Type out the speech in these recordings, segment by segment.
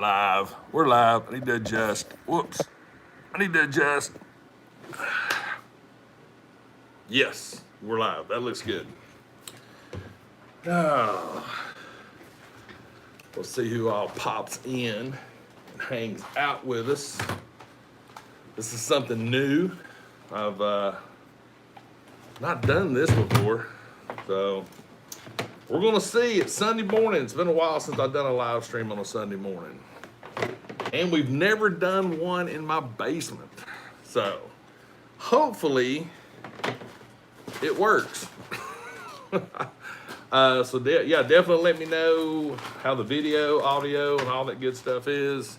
Live. We're live. I need to adjust. Whoops. I need to adjust. Yes, we're live. That looks good. Now, we'll see who all pops in and hangs out with us. This is something new. I've not done this before, so we're gonna see. It's Sunday morning. It's been a while since I've done a live stream on a Sunday morning. And we've never done one in my basement. So hopefully it works. Yeah, definitely let me know how the video, audio, and all that good stuff is.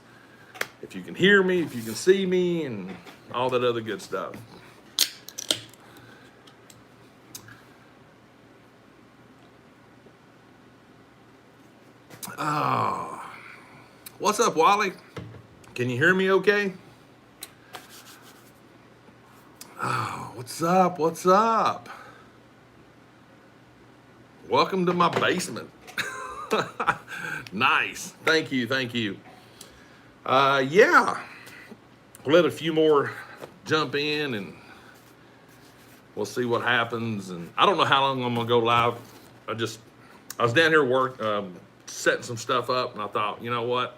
If you can hear me, if you can see me, and all that other good stuff. Oh, what's up, Wally? Can you hear me okay? Oh, what's up? What's up? Welcome to my basement. Nice. Thank you. Thank you. Yeah. We'll let a few more jump in and we'll see what happens. And I don't know how long I'm going to go live. I was down here setting some stuff up, and I thought, you know what?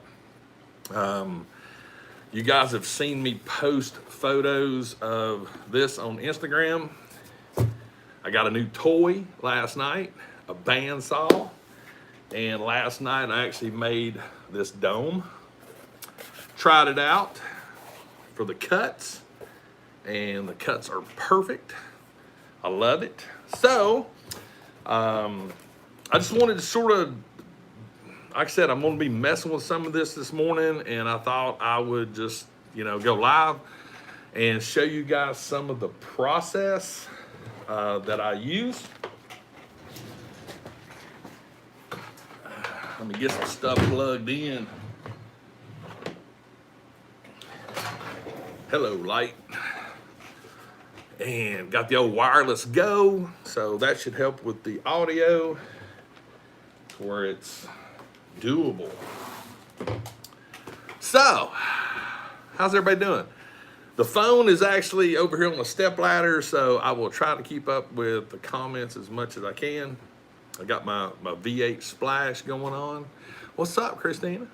You guys have seen me post photos of this on Instagram. I got a new toy last night, a bandsaw, and last night I actually made this dome. Tried it out for the cuts, and the cuts are perfect. I love it. So, I just wanted to sort of, like I said, I'm going to be messing with some of this morning, and I thought I would just, go live and show you guys some of the process that I use. Let me get some stuff plugged in. Hello, light. And got the old wireless go, so that should help with the audio to where it's doable. So, how's everybody doing? The phone is actually over here on the step ladder, so I will try to keep up with the comments as much as I can. I got my V8 splash going on. What's up, Christina?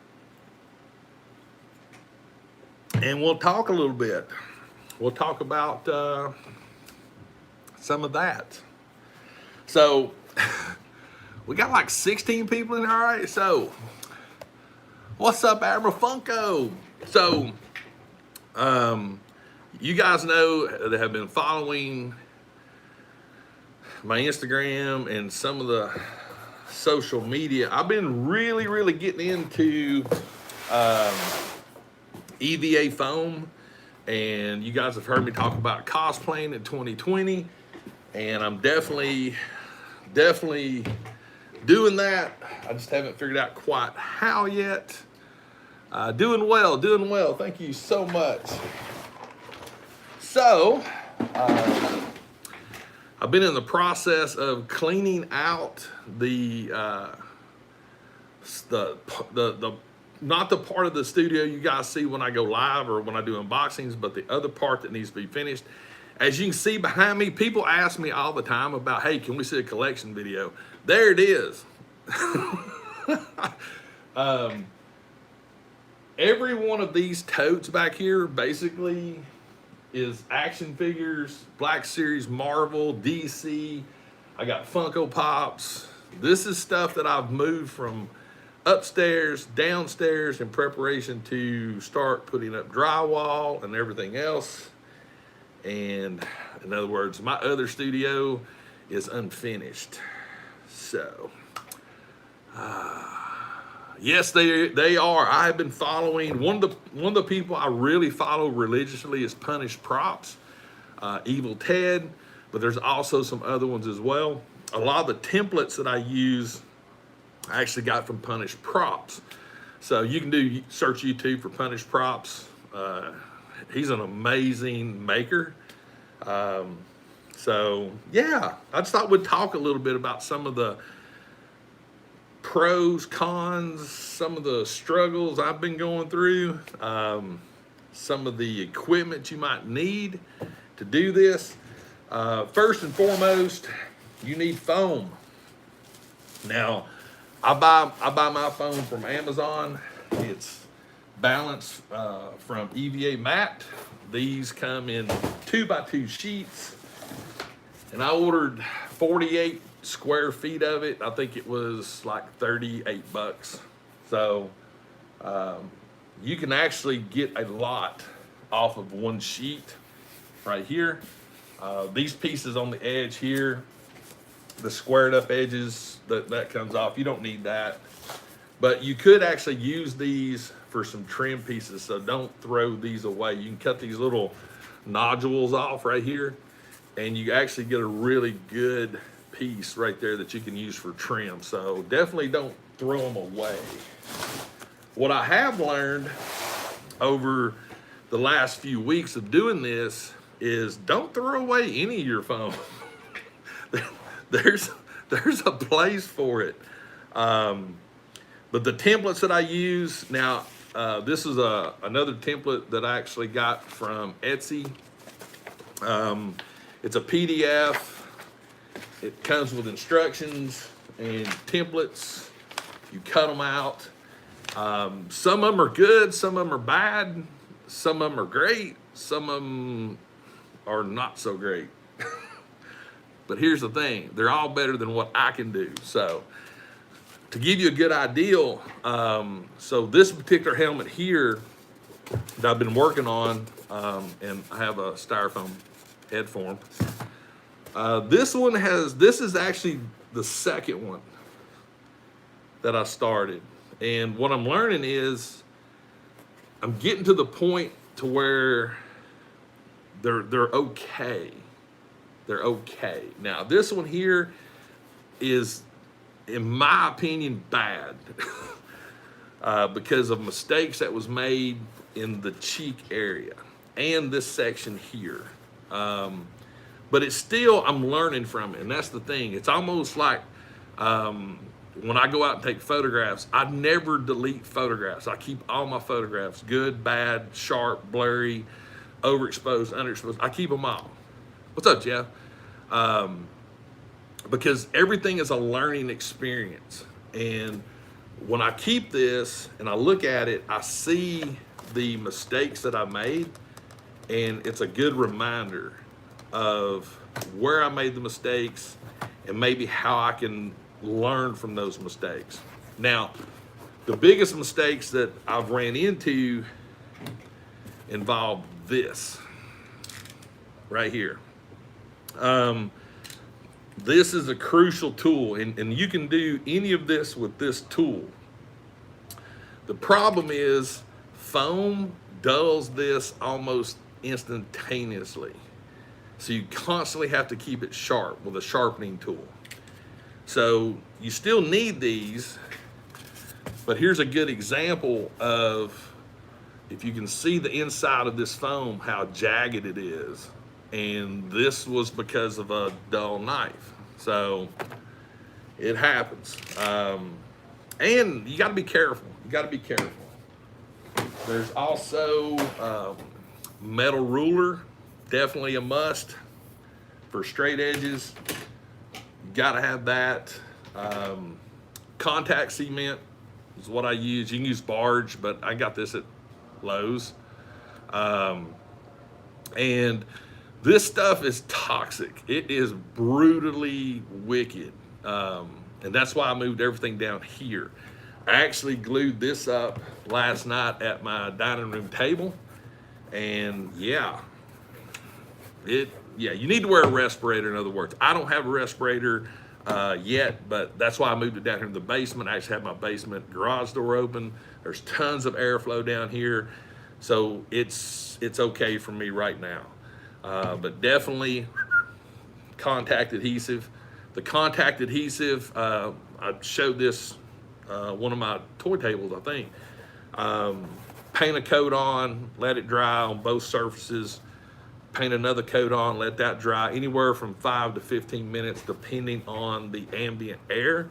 And we'll talk a little bit. We'll talk about some of that. So, we got like 16 people in here, all right? So, what's up, Admiral Funko? So, you guys know that have been following my Instagram and some of the social media. I've been really getting into EVA foam, and you guys have heard me talk about cosplaying in 2020, and I'm definitely doing that. I just haven't figured out quite how yet. Doing well. Thank you so much. So, I've been in the process of cleaning out the not the part of the studio you guys see when I go live or when I do unboxings, but the other part that needs to be finished. As you can see behind me, people ask me all the time about, hey, can we see a collection video? There it is. Every one of these totes back here basically is action figures, Black Series, Marvel, DC. I got Funko Pops. This is stuff that I've moved from upstairs, downstairs in preparation to start putting up drywall and everything else. And in other words, my other studio is unfinished. So, yes, they are. I have been following one of the people I really follow religiously is Punished Props, Evil Ted, but there's also some other ones as well. A lot of the templates that I use, I actually got from Punished Props. So you can search YouTube for Punished Props. He's an amazing maker. So yeah, I just thought we'd talk a little bit about some of the pros, cons, some of the struggles I've been going through, some of the equipment you might need to do this. First and foremost, you need foam. Now, I buy my foam from Amazon. It's balanced from EVA matte. These come in 2x2 sheets, and I ordered 48 square feet of it. I think it was like 38 bucks. So you can actually get a lot off of one sheet right here. These pieces on the edge here, the squared up edges, that comes off. You don't need that. But you could actually use these for some trim pieces, so don't throw these away. You can cut these little nodules off right here, and you actually get a really good piece right there that you can use for trim. So definitely don't throw them away. What I have learned over the last few weeks of doing this is don't throw away any of your foam. There's a place for it. But the templates that I use now, this is another template that I actually got from Etsy. It's a PDF. It comes with instructions and templates. You cut them out. Some of them are good, some of them are bad, some of them are great, some of them are not so great. But here's the thing, they're all better than what I can do. So to give you a good idea, so this particular helmet here that I've been working on, and I have a styrofoam head form. This is actually the second one that I started. And what I'm learning is I'm getting to the point to where they're okay. They're okay. Now, this one here is, in my opinion, bad because of mistakes that was made in the cheek area and this section here. But it's still, I'm learning from it, and that's the thing. It's almost like when I go out and take photographs, I never delete photographs. I keep all my photographs, good, bad, sharp, blurry, overexposed, underexposed. I keep them all. What's up, Jeff? Because everything is a learning experience. And when I keep this and I look at it, I see the mistakes that I made, and it's a good reminder of where I made the mistakes and maybe how I can learn from those mistakes. Now, the biggest mistakes that I've ran into involve this right here. This is a crucial tool, and you can do any of this with this tool. The problem is foam dulls this almost instantaneously. So you constantly have to keep it sharp with a sharpening tool. So you still need these, but here's a good example of, if you can see the inside of this foam, how jagged it is. And this was because of a dull knife. So it happens. And you gotta be careful. You gotta be careful. There's also metal ruler, definitely a must for straight edges. You gotta have that. Contact cement is what I use. You can use barge, but I got this at Lowe's. And this stuff is toxic. It is brutally wicked. And that's why I moved everything down here. I actually glued this up last night at my dining room table. And yeah, you need to wear a respirator, in other words. I don't have a respirator yet, but that's why I moved it down here in the basement. I actually have my basement garage door open. There's tons of airflow down here. So it's okay for me right now. But definitely contact adhesive. The contact adhesive, I showed this one of my toy tables, I think. Paint a coat on, let it dry on both surfaces. Paint another coat on, let that dry anywhere from 5 to 15 minutes, depending on the ambient air.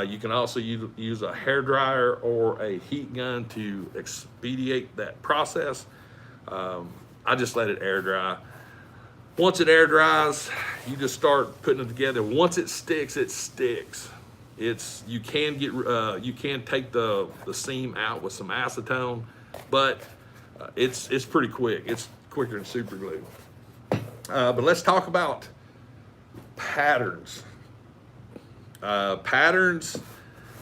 You can also use a hair dryer or a heat gun to expedite that process. I just let it air dry. Once it air dries, you just start putting it together. Once it sticks, it sticks. You can take the seam out with some acetone, but it's pretty quick. It's quicker than super glue. But let's talk about patterns. Patterns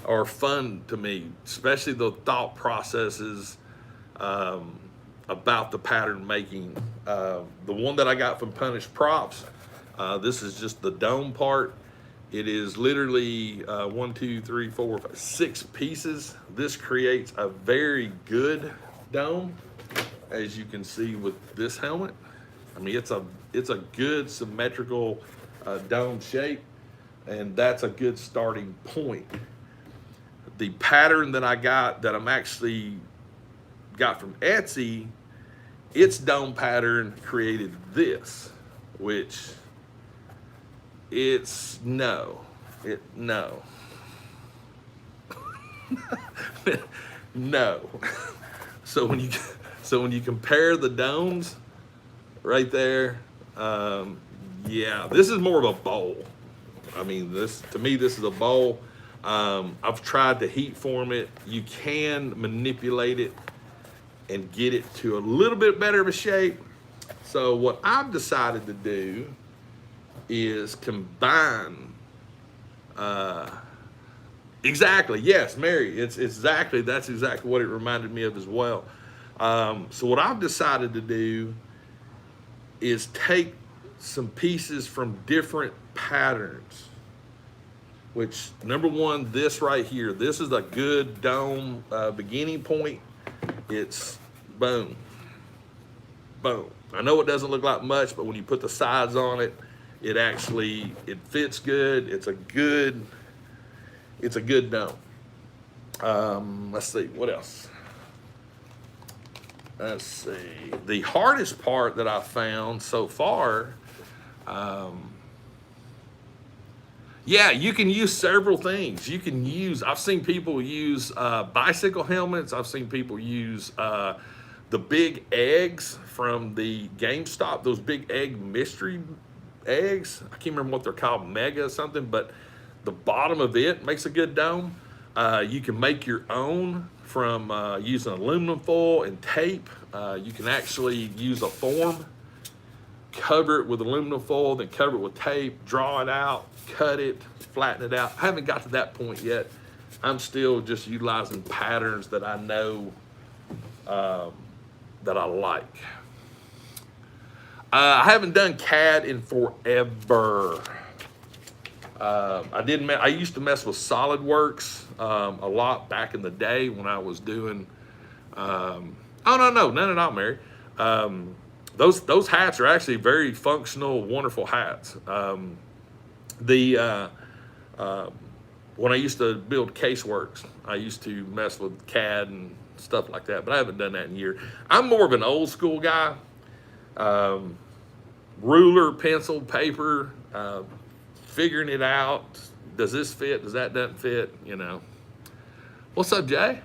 are fun to me, especially the thought processes about the pattern making. The one that I got from Punished Props, this is just the dome part. It is literally 1, 2, 3, 4, 5, 6 pieces. This creates a very good dome, as you can see with this helmet. I mean, it's a good symmetrical dome shape, and that's a good starting point. The pattern that I got, that I'm actually got from Etsy, its dome pattern created this, which it's no. So when you compare the domes right there, yeah, this is more of a bowl. I mean, to me, this is a bowl. I've tried to heat form it. You can manipulate it and get it to a little bit better of a shape. So what I've decided to do is combine, exactly, yes, Mary, that's exactly what it reminded me of as well. So what I've decided to do is take some pieces from different patterns, which, number one, this right here, this is a good dome beginning point. It's boom, boom. I know it doesn't look like much, but when you put the sides on it, it fits good. It's a good dome. Let's see, what else? Let's see. The hardest part that I found so far, yeah, you can use several things. I've seen people use bicycle helmets. I've seen people use the big eggs from the GameStop, those big egg mystery eggs. I can't remember what they're called, Mega something, but the bottom of it makes a good dome. You can make your own from using aluminum foil and tape. You can actually use a form, cover it with aluminum foil, then cover it with tape, draw it out, cut it, flatten it out. I haven't got to that point yet. I'm still just utilizing patterns that I know that I like. I haven't done CAD in forever. I used to mess with SolidWorks a lot back in the day when I was doing, oh no, none at all, Mary. Those hats are actually very functional, wonderful hats. When I used to build Caseworks, I used to mess with CAD and stuff like that, but I haven't done that in years. I'm more of an old school guy. Ruler, pencil, paper, figuring it out. Does this fit? Does that doesn't fit? You know. What's up, Jay?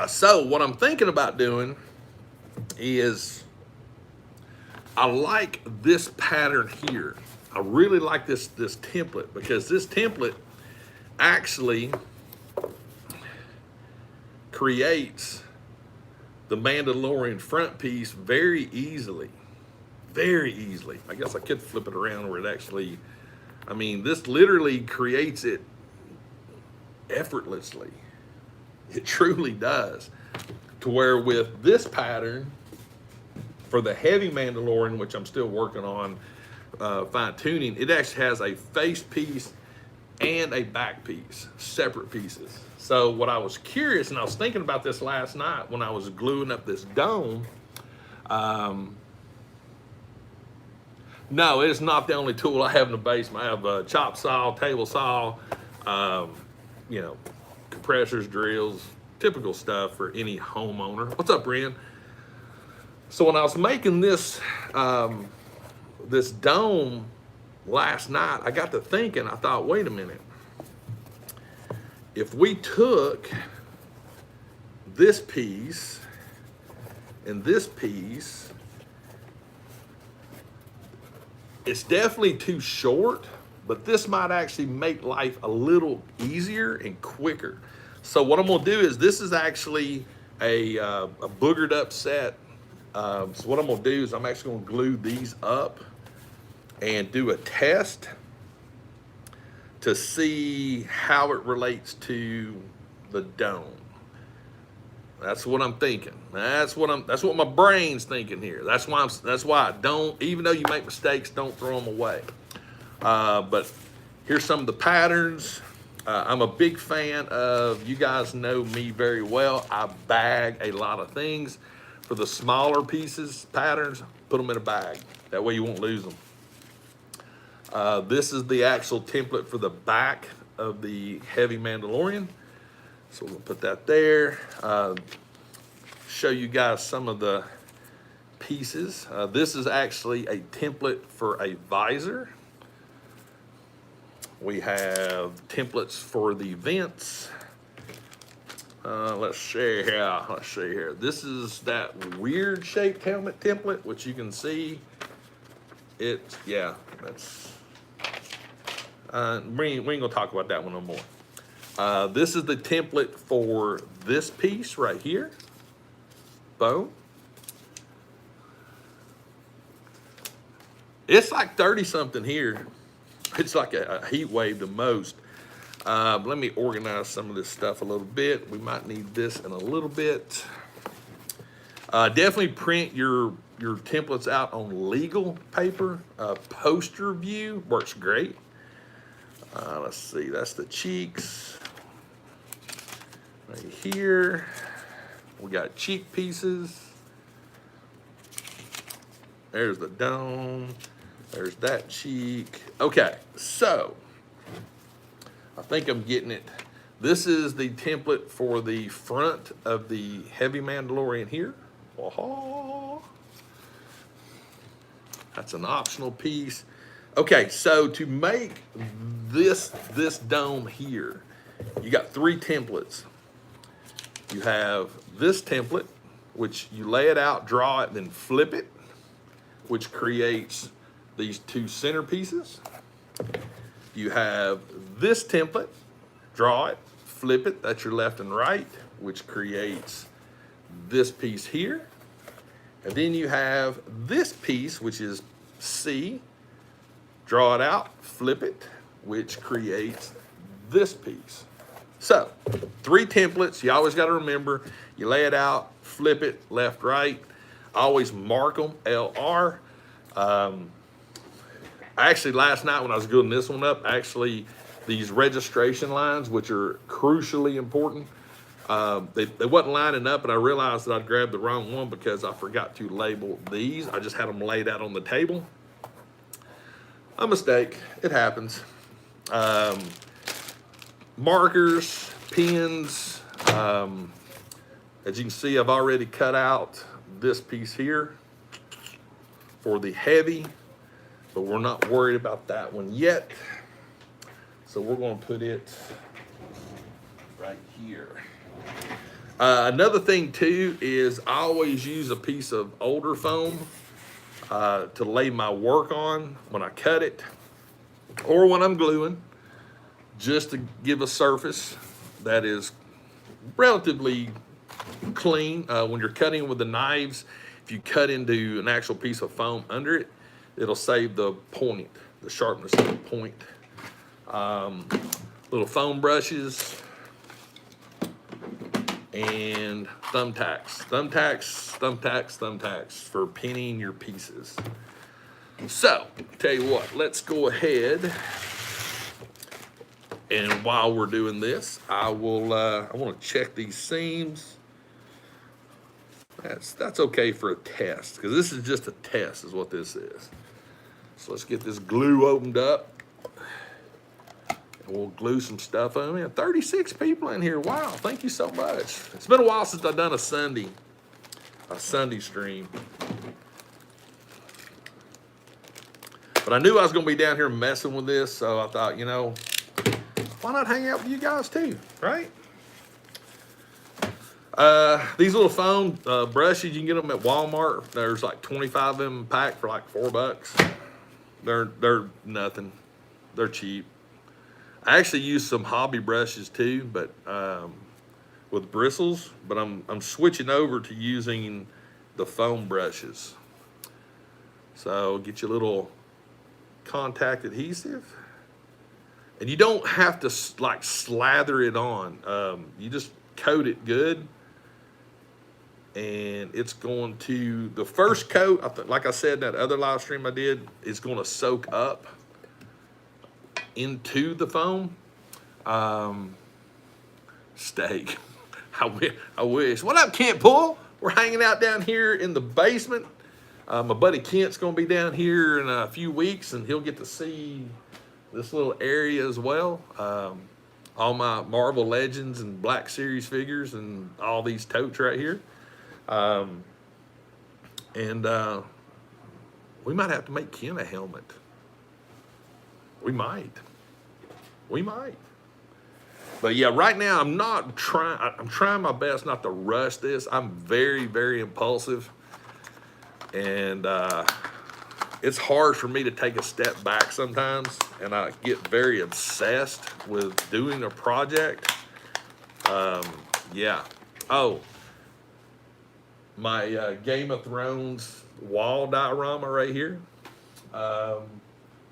So what I'm thinking about doing is, I like this pattern here. I really like this template, because this template actually creates the Mandalorian front piece very easily. Very easily. I guess I could flip it around where it actually, I mean, this literally creates it effortlessly. It truly does. To where with this pattern, for the heavy Mandalorian, which I'm still working on fine tuning, it actually has a face piece and a back piece, separate pieces. So what I was curious, and I was thinking about this last night when I was gluing up this dome, no, it's not the only tool I have in the basement. I have a chop saw, table saw, you know, compressors, drills, typical stuff for any homeowner. What's up, Brian? So when I was making this, this dome, last night I got to thinking, I thought, wait a minute. If we took this piece and this piece, it's definitely too short, but this might actually make life a little easier and quicker. So what I'm gonna do is, this is actually a boogered up set. So what I'm gonna do is I'm actually gonna glue these up and do a test to see how it relates to the dome. That's what I'm thinking. That's what my brain's thinking here. That's why I don't, even though you make mistakes, don't throw them away. But here's some of the patterns. I'm a big fan of, you guys know me very well, I bag a lot of things. For the smaller pieces, patterns, put them in a bag. That way you won't lose them. This is the actual template for the back of the heavy Mandalorian. So we'll put that there. Show you guys some of the pieces. This is actually a template for a visor. We have templates for the vents. Let's see here. This is that weird shaped helmet template, which you can see. Yeah, that's, we ain't gonna talk about that one no more. This is the template for this piece right here. Boom. It's like 30 something here. It's like a heat wave the most. Let me organize some of this stuff a little bit. We might need this in a little bit. Definitely print your templates out on legal paper. Poster view works great. Let's see, that's the cheeks. Right here, we got cheek pieces. There's the dome. There's that cheek. Okay, so I think I'm getting it. This is the template for the front of the heavy Mandalorian here. Whoa. That's an optional piece. Okay, so to make this dome here, you got 3 templates. You have this template, which you lay it out, draw it, then flip it, which creates these 2 center pieces. You have this template, draw it, flip it, that's your left and right, which creates this piece here. And then you have this piece, which is C, draw it out, flip it, which creates this piece. So 3 templates, you always got to remember, you lay it out, flip it, left, right. I always mark them, LR. Actually, last night when I was gluing this one up, actually these registration lines, which are crucially important, they wasn't lining up, and I realized that I'd grabbed the wrong one because I forgot to label these. I just had them laid out on the table. A mistake, it happens. Markers, pens, as you can see, I've already cut out this piece here for the heavy, but we're not worried about that one yet. So we're going to put it right here. Another thing too is I always use a piece of older foam to lay my work on when I cut it or when I'm gluing, just to give a surface that is relatively clean. When you're cutting with the knives, if you cut into an actual piece of foam under it, it'll save the point, the sharpness of the point. Little foam brushes and thumbtacks. Thumbtacks for pinning your pieces. So, tell you what, let's go ahead, and while we're doing this, I want to check these seams. That's okay for a test, because this is just a test is what this is. So let's get this glue opened up. And we'll glue some stuff on it. 36 people in here. Wow, thank you so much. It's been a while since I've done a Sunday stream. But I knew I was going to be down here messing with this, so I thought, you know, why not hang out with you guys too, right? These little foam brushes, you can get them at Walmart. There's like 25 of them pack for like $4. They're nothing. They're cheap. I actually use some hobby brushes too, but with bristles. But I'm switching over to using the foam brushes. So get your little contact adhesive, and you don't have to like slather it on. You just coat it good. And it's going to, the first coat, like I said in that other live stream I did, is going to soak up into the foam. Steak. I wish. What up, Kent Pool? We're hanging out down here in the basement. My buddy Kent's going to be down here in a few weeks, and he'll get to see this little area as well. All my Marvel Legends and Black Series figures and all these totes right here. We might have to make Ken a helmet. We might. But yeah, right now I'm trying my best not to rush this. I'm very, very impulsive. And it's hard for me to take a step back sometimes. And I get very obsessed with doing a project. Yeah. Oh. My Game of Thrones wall diorama right here.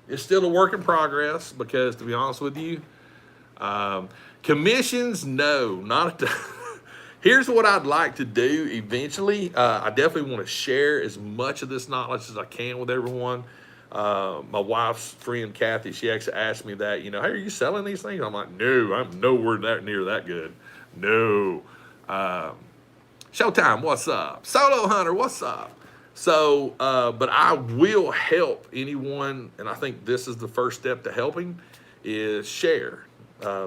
It's still a work in progress because, to be honest with you, commissions, no, not at the Here's what I'd like to do eventually. I definitely want to share as much of this knowledge as I can with everyone. My wife's friend, Kathy, she actually asked me that, you know, hey, are you selling these things? I'm like, no, I'm nowhere near that good. No. Showtime, what's up? Solo Hunter, what's up? So, but I will help anyone, and I think this is the first step to helping, is share.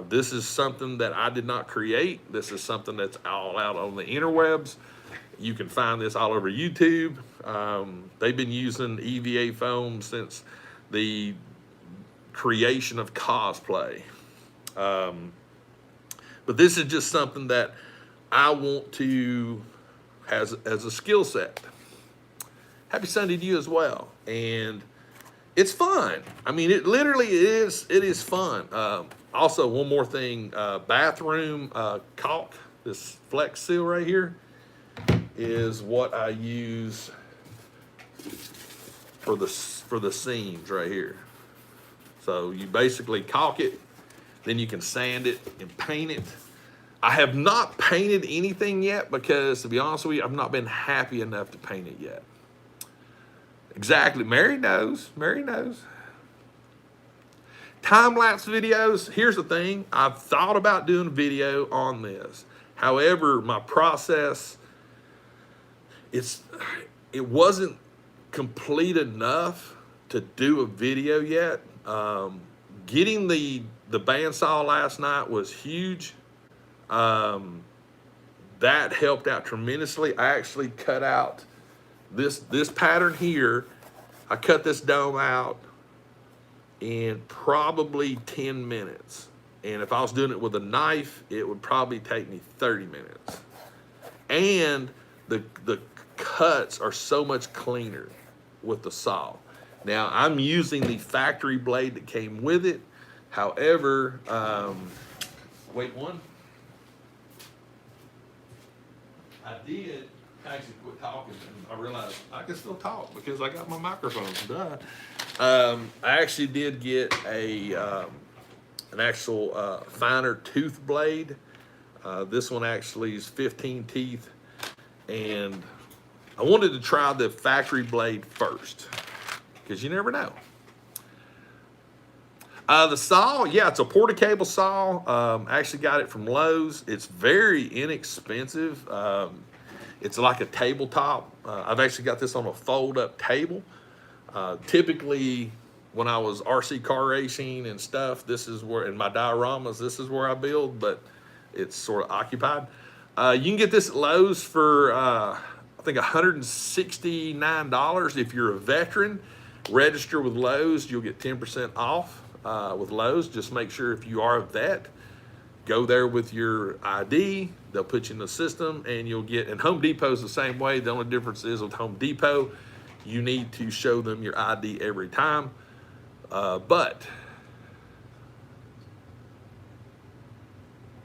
This is something that I did not create. This is something that's all out on the interwebs. You can find this all over YouTube. They've been using EVA foam since the creation of cosplay. But this is just something that I want to, as a skill set. Happy Sunday to you as well. And it's fun. I mean, it literally is, it is fun. Also, one more thing, bathroom caulk, this Flex Seal right here, is what I use for the seams right here. So you basically caulk it, then you can sand it and paint it. I have not painted anything yet because, to be honest with you, I've not been happy enough to paint it yet. Exactly. Mary knows. Mary knows. Time-lapse videos. Here's the thing. I've thought about doing a video on this. However, my process, it wasn't complete enough to do a video yet. Getting the bandsaw last night was huge. That helped out tremendously. I actually cut out this pattern here. I cut this dome out in probably 10 minutes. And if I was doing it with a knife, it would probably take me 30 minutes. And the cuts are so much cleaner with the saw. Now, I'm using the factory blade that came with it. However, wait one. I did actually quit talking, and I realized I can still talk because I got my microphone. Duh. I actually did get an actual finer tooth blade. This one actually is 15 teeth, and I wanted to try the factory blade first because you never know. The saw, yeah, it's a porta-cable saw. I actually got it from Lowe's. It's very inexpensive. It's like a tabletop. I've actually got this on a fold-up table. Typically, when I was RC car racing and stuff, this is where, in my dioramas, this is where I build, but it's sort of occupied. You can get this at Lowe's for, I think, $169 if you're a veteran. register with Lowe's, you'll get 10% off with Lowe's. Just make sure if you are a vet, go there with your ID. They'll put you in the system and you'll get, and Home Depot's the same way. The only difference is with Home Depot, you need to show them your ID every time. But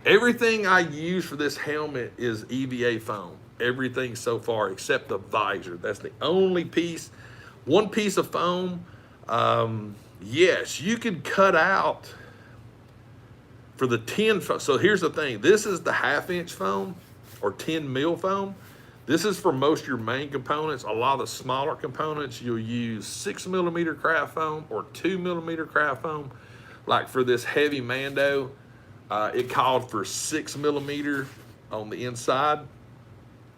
everything I use for this helmet is EVA foam. Everything so far except the visor. That's the only piece, one piece of foam. Yes, you could cut out for the 10 foam. So here's the thing. This is the 1/2 inch foam or 10 mil foam. This is for most of your main components. A lot of the smaller components, you'll use 6mm craft foam or 2mm craft foam. Like for this heavy Mando, it called for 6mm on the inside.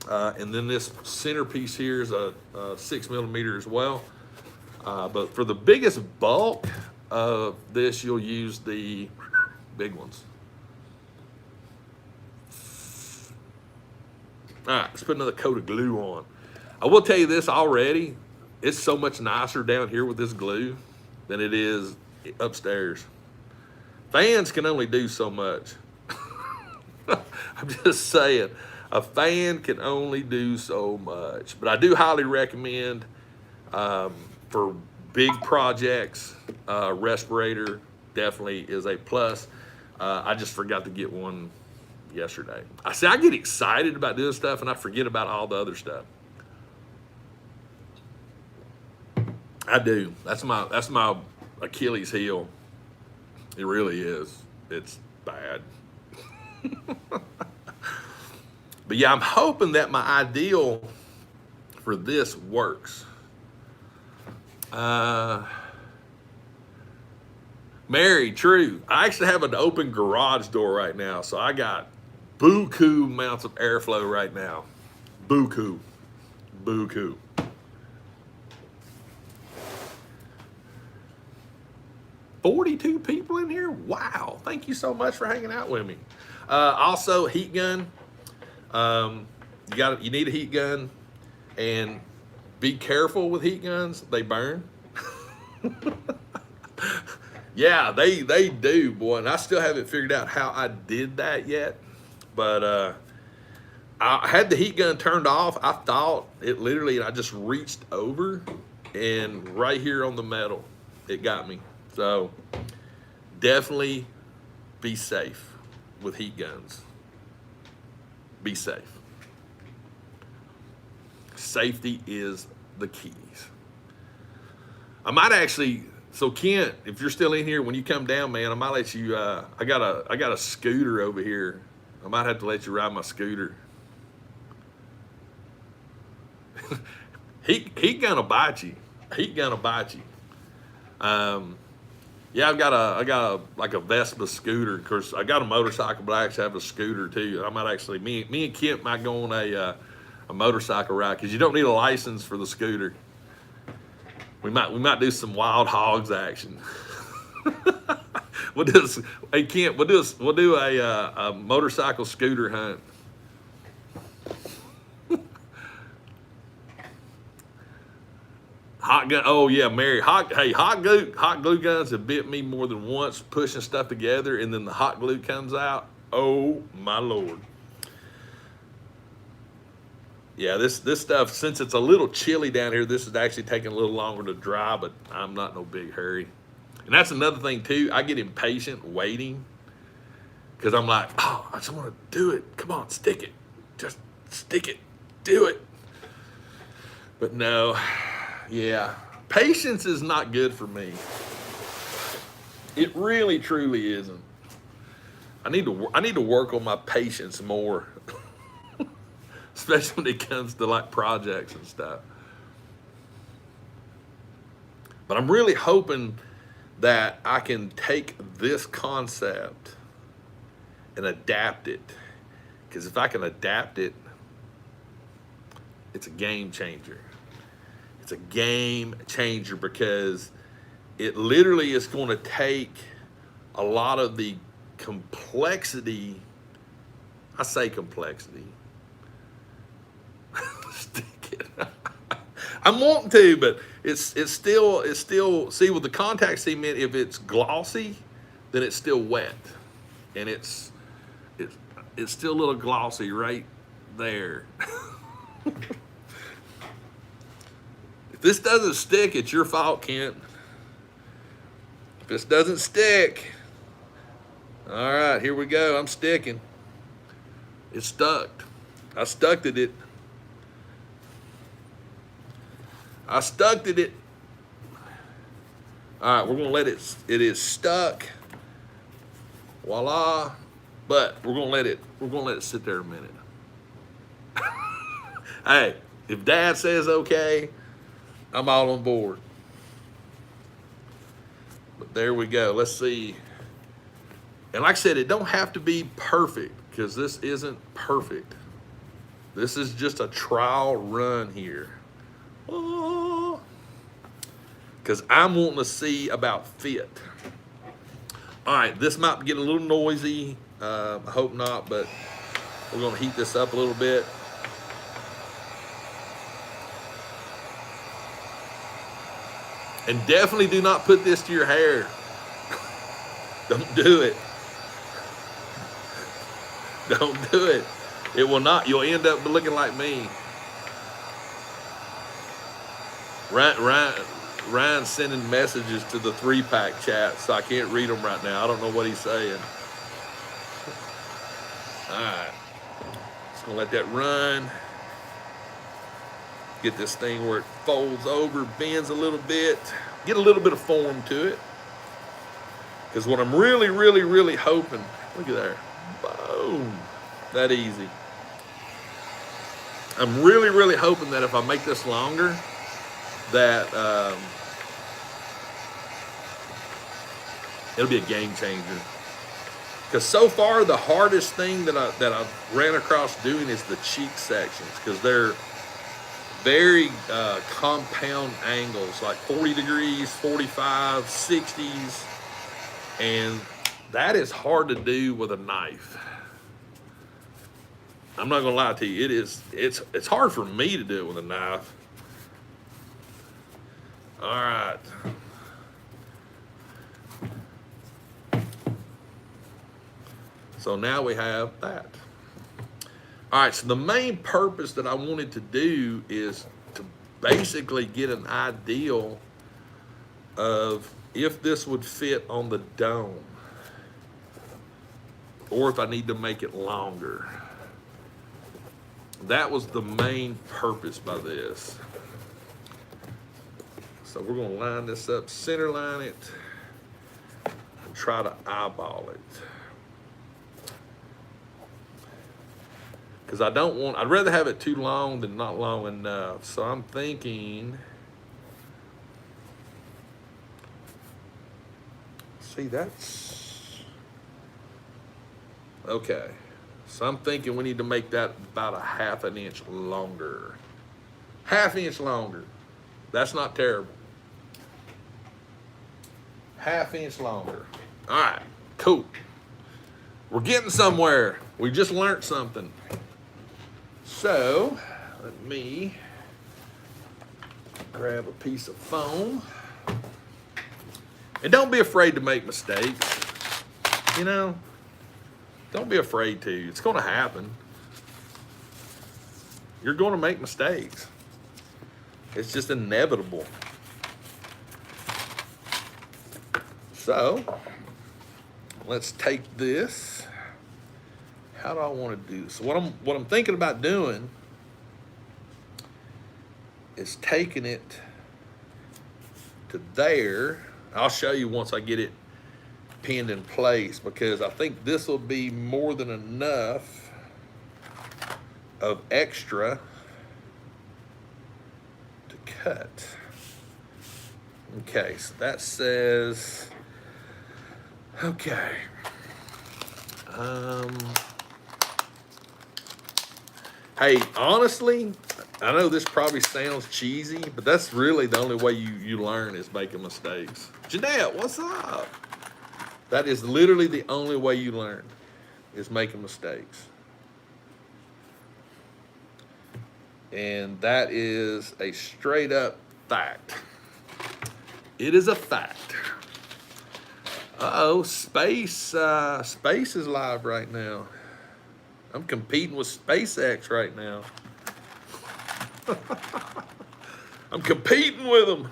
And then this centerpiece here is a 6mm as well. But for the biggest bulk of this, you'll use the big ones. All right, let's put another coat of glue on. I will tell you this already, it's so much nicer down here with this glue than it is upstairs. Fans can only do so much. I'm just saying, a fan can only do so much. But I do highly recommend for big projects, respirator definitely is a plus. I just forgot to get one yesterday. I get excited about doing stuff and I forget about all the other stuff. I do. That's my Achilles heel. It really is. It's bad. But yeah, I'm hoping that my ideal for this works. Mary, true. I actually have an open garage door right now, so I got buku amounts of airflow right now. Buku. 42 people in here? Wow. Thank you so much for hanging out with me. Also, heat gun. You need a heat gun, and be careful with heat guns. They burn. Yeah, they do, boy. And I still haven't figured out how I did that yet. But I had the heat gun turned off. I thought it literally, I just reached over and right here on the metal, it got me. So definitely be safe with heat guns. Be safe. Safety is the keys. I might actually, so Kent, if you're still in here, when you come down, man, I might let you, I got a scooter over here. I might have to let you ride my scooter. Heat gun will bite you. Heat gun will bite you. Yeah, I got like a Vespa scooter. Of course, I got a motorcycle, but I actually have a scooter too. I might actually, me and Kent might go on a motorcycle ride because you don't need a license for the scooter. We might do some wild hogs action. We'll do a motorcycle scooter hunt. Hot gun. Oh yeah, Mary. Hot glue guns have bit me more than once pushing stuff together, and then the hot glue comes out. Oh my Lord. Yeah, this stuff, since it's a little chilly down here, this is actually taking a little longer to dry, but I'm not in no big hurry. And that's another thing too. I get impatient waiting because I'm like, oh, I just want to do it. Come on, stick it. Just stick it. Do it. But no. Yeah, patience is not good for me. It really, truly isn't. I need to work on my patience more, especially when it comes to like projects and stuff. But I'm really hoping that I can take this concept and adapt it, because if I can adapt it, it's a game changer. It's a game changer because it literally is going to take a lot of the complexity. I say complexity. Stick it. I'm wanting to, but it's still, see, with the contact cement, if it's glossy, then it's still wet. And it's still a little glossy right there. If this doesn't stick, it's your fault, Kent. If this doesn't stick, all right, here we go. I'm sticking. It's stuck. I stuck to it. I stuck to it. All right, we're gonna let it. It is stuck. Voila. But we're gonna let it sit there a minute. Hey, if Dad says okay, I'm all on board. But there we go. Let's see. And like I said, it don't have to be perfect because this isn't perfect. This is just a trial run here. Because I'm wanting to see about fit. All right, this might get a little noisy. I hope not, but we're gonna heat this up a little bit. And definitely do not put this to your hair. Don't do it. Don't do it. It will not. You'll end up looking like me. Ryan's sending messages to the 3-pack chat, so I can't read them right now. I don't know what he's saying. All right. Just gonna let that run. Get this thing where it folds over, bends a little bit, get a little bit of form to it. Because what I'm really, really, really hoping, look at there, boom, that easy. I'm really, really hoping that if I make this longer, that it'll be a game changer. Because so far, the hardest thing that I've ran across doing is the cheek sections, because they're very compound angles, like 40 degrees, 45, 60s, and that is hard to do with a knife. I'm not gonna lie to you, it's hard for me to do it with a knife. All right. So now we have that. All right, so the main purpose that I wanted to do is to basically get an ideal of if this would fit on the dome or if I need to make it longer. That was the main purpose by this. So we're gonna line this up, center line it, and try to eyeball it. Because I'd rather have it too long than not long enough. So I'm thinking, see, that's, okay. So I'm thinking we need to make that about a 1/2 inch longer. 1/2 inch longer. That's not terrible. 1/2 inch longer. All right, cool. We're getting somewhere. We just learned something. So, let me grab a piece of foam. And don't be afraid to make mistakes. You know, don't be afraid to. It's gonna happen. You're gonna make mistakes. It's just inevitable. So, let's take this. How do I want to do this? So what I'm thinking about doing is taking it to there. I'll show you once I get it pinned in place, because I think this will be more than enough of extra to cut. Okay, so that says, okay. Hey, honestly, I know this probably sounds cheesy, but that's really the only way you learn is making mistakes. Jeanette, what's up? That is literally the only way you learn is making mistakes. And that is a straight up fact. It is a fact. Uh-oh, space is live right now. I'm competing with SpaceX right now. I'm competing with them.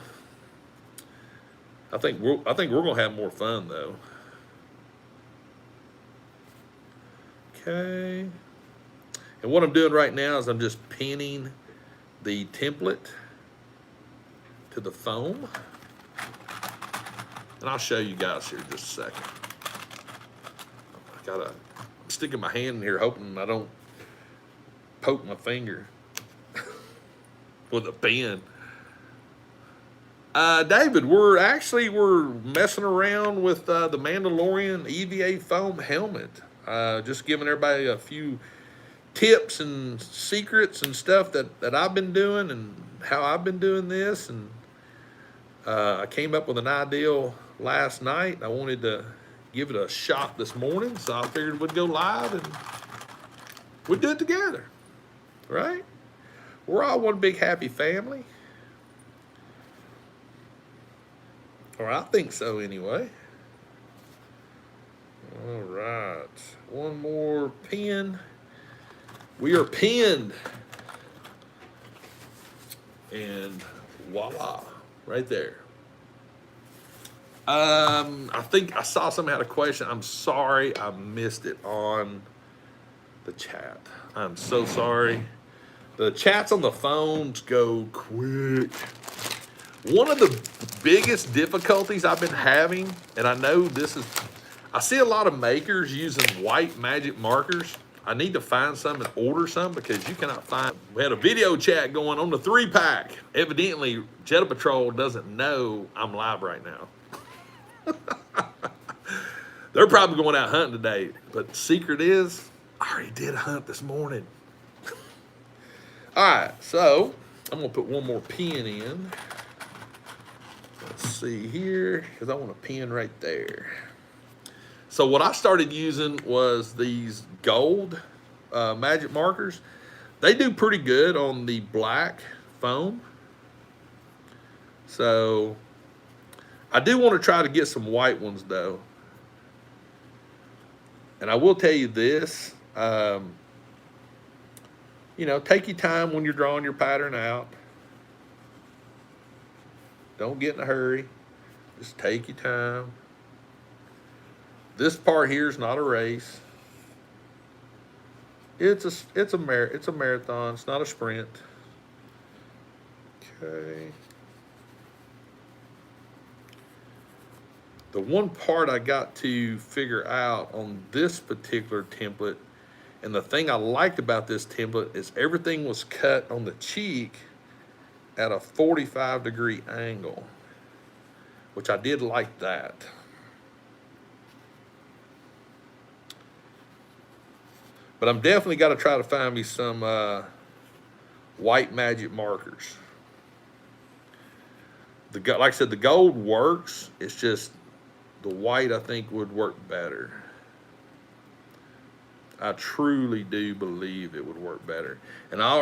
I think we're gonna have more fun though. Okay. And what I'm doing right now is I'm just pinning the template to the foam. And I'll show you guys here in just a second. I'm sticking my hand in here hoping I don't poke my finger with a pen. David, we're messing around with the Mandalorian EVA foam helmet. Just giving everybody a few tips and secrets and stuff that I've been doing and how I've been doing this. And I came up with an idea last night. I wanted to give it a shot this morning, so I figured we'd go live and we'd do it together, right? We're all one big happy family. Or I think so anyway. All right, one more pin. We are pinned. And voila, right there. I think I saw somebody had a question. I'm sorry I missed it on the chat. I'm so sorry. The chats on the phones go quick. One of the biggest difficulties I've been having, and I know I see a lot of makers using white magic markers. I need to find some and order some because you cannot find. We had a video chat going on the 3-pack. Evidently, Jetta Patrol doesn't know I'm live right now. They're probably going out hunting today, but the secret is, I already did a hunt this morning. All right, so I'm gonna put one more pin in. Let's see here, because I want a pin right there. So what I started using was these gold magic markers. They do pretty good on the black foam. So I do want to try to get some white ones though. And I will tell you this, you know, take your time when you're drawing your pattern out. Don't get in a hurry. Just take your time. This part here is not a race. It's a marathon. It's not a sprint. Okay. The one part I got to figure out on this particular template, and the thing I liked about this template is everything was cut on the cheek at a 45-degree angle, which I did like that. But I'm definitely got to try to find me some white magic markers. Like I said, the gold works. It's just the white I think would work better. I truly do believe it would work better. And I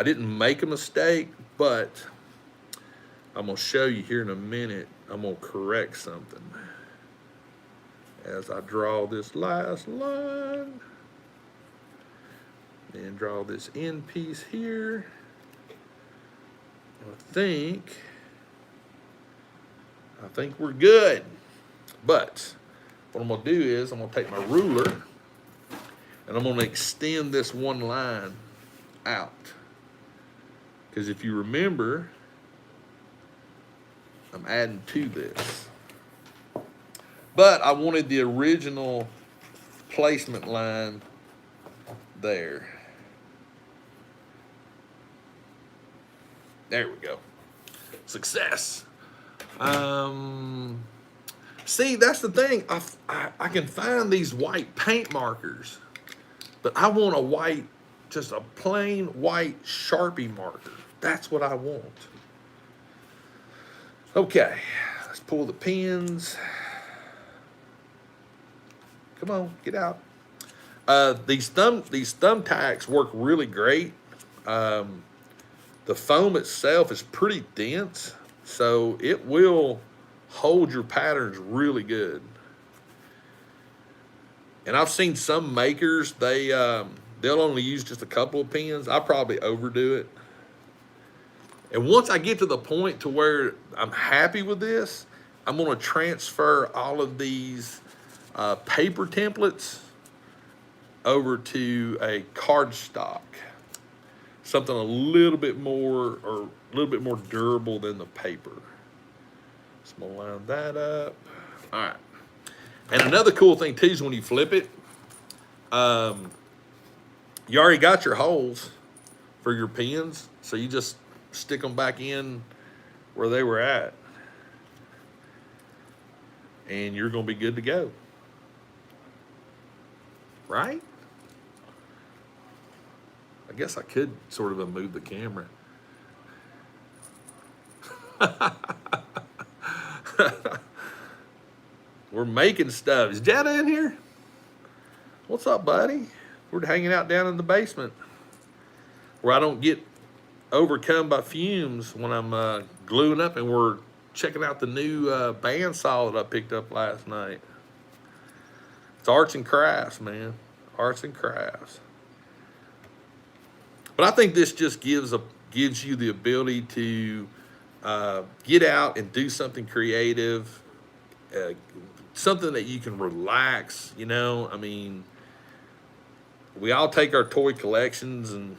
didn't make a mistake, but I'm going to show you here in a minute. I'm going to correct something as I draw this last line. And draw this end piece here. I think we're good. But what I'm going to do is I'm going to take my ruler and I'm going to extend this one line out. Because if you remember, I'm adding to this. But I wanted the original placement line there. There we go. Success. See, that's the thing. I can find these white paint markers, but I want a white, just a plain white Sharpie marker. That's what I want. Okay, let's pull the pins. Come on, get out. These thumbtacks work really great. The foam itself is pretty dense, So it will hold your patterns really good. And I've seen some makers, they'll only use just a couple of pins. I probably overdo it. And once I get to the point to where I'm happy with this, I'm gonna transfer all of these paper templates over to a cardstock. Something a little bit more durable than the paper. So I'm gonna line that up. All right. And another cool thing too is when you flip it, you already got your holes for your pins, so you just stick them back in where they were at, and you're gonna be good to go. Right? I guess I could sort of move the camera. We're making stuff. Is Jada in here? What's up, buddy? We're hanging out down in the basement where I don't get overcome by fumes when I'm gluing up, and we're checking out the new bandsaw that I picked up last night. It's arts and crafts, man. Arts and crafts. But I think this just gives you the ability to get out and do something creative, something that you can relax, you know? I mean, we all take our toy collections and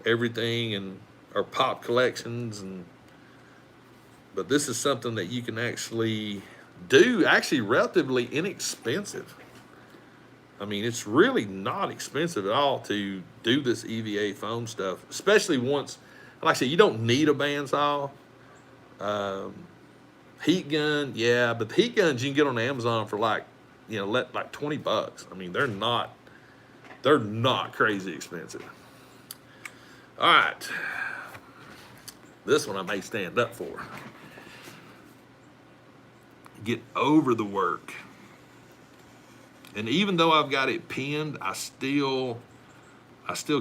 everything and our pop collections, but this is something that you can actually do, actually relatively inexpensive. I mean, it's really not expensive at all to do this EVA foam stuff, especially once, like I said, you don't need a bandsaw. Heat gun, yeah, but the heat guns you can get on Amazon for like $20. I mean, they're not crazy expensive. All right, this one I may stand up for. Get over the work. And even though I've got it pinned, I still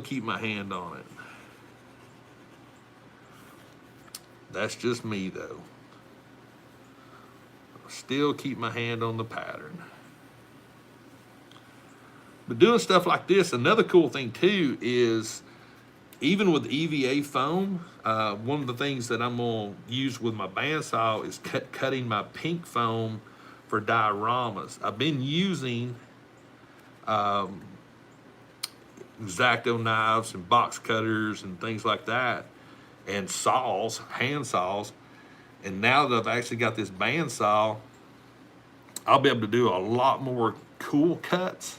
keep my hand on it. That's just me though. I still keep my hand on the pattern. But doing stuff like this, another cool thing too is, even with EVA foam, one of the things that I'm gonna use with my bandsaw is cutting my pink foam for dioramas. I've been using X-Acto knives and box cutters and things like that, and saws, hand saws. And now that I've actually got this bandsaw, I'll be able to do a lot more cool cuts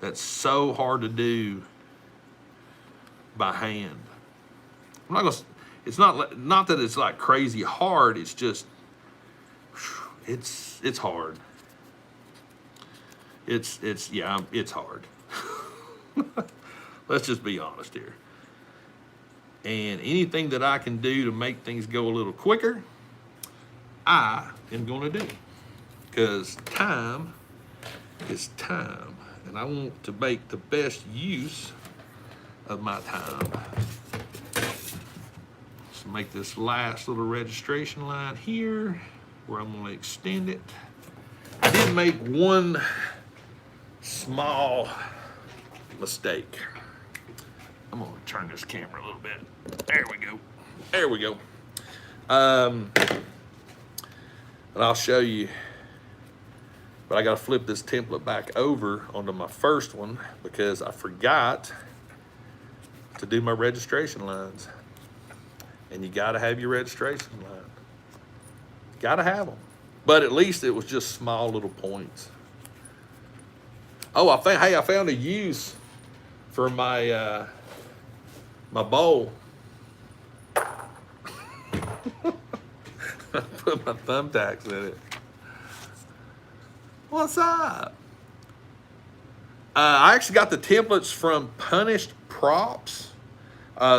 that's so hard to do by hand. I'm not gonna, it's not that it's like crazy hard, it's just, it's hard. It's hard. Let's just be honest here. And anything that I can do to make things go a little quicker, I am gonna do. Because time is time. And I want to make the best use of my time. So make this last little registration line here, where I'm gonna extend it. I did make one small mistake. I'm gonna turn this camera a little bit. There we go. There we go. And I'll show you, but I gotta flip this template back over onto my first one because I forgot to do my registration lines. And you gotta have your registration line. Gotta have them. But at least it was just small little points. Oh, I found a use for my my bowl. I put my thumbtacks in it. What's up? I actually got the templates from Punished Props.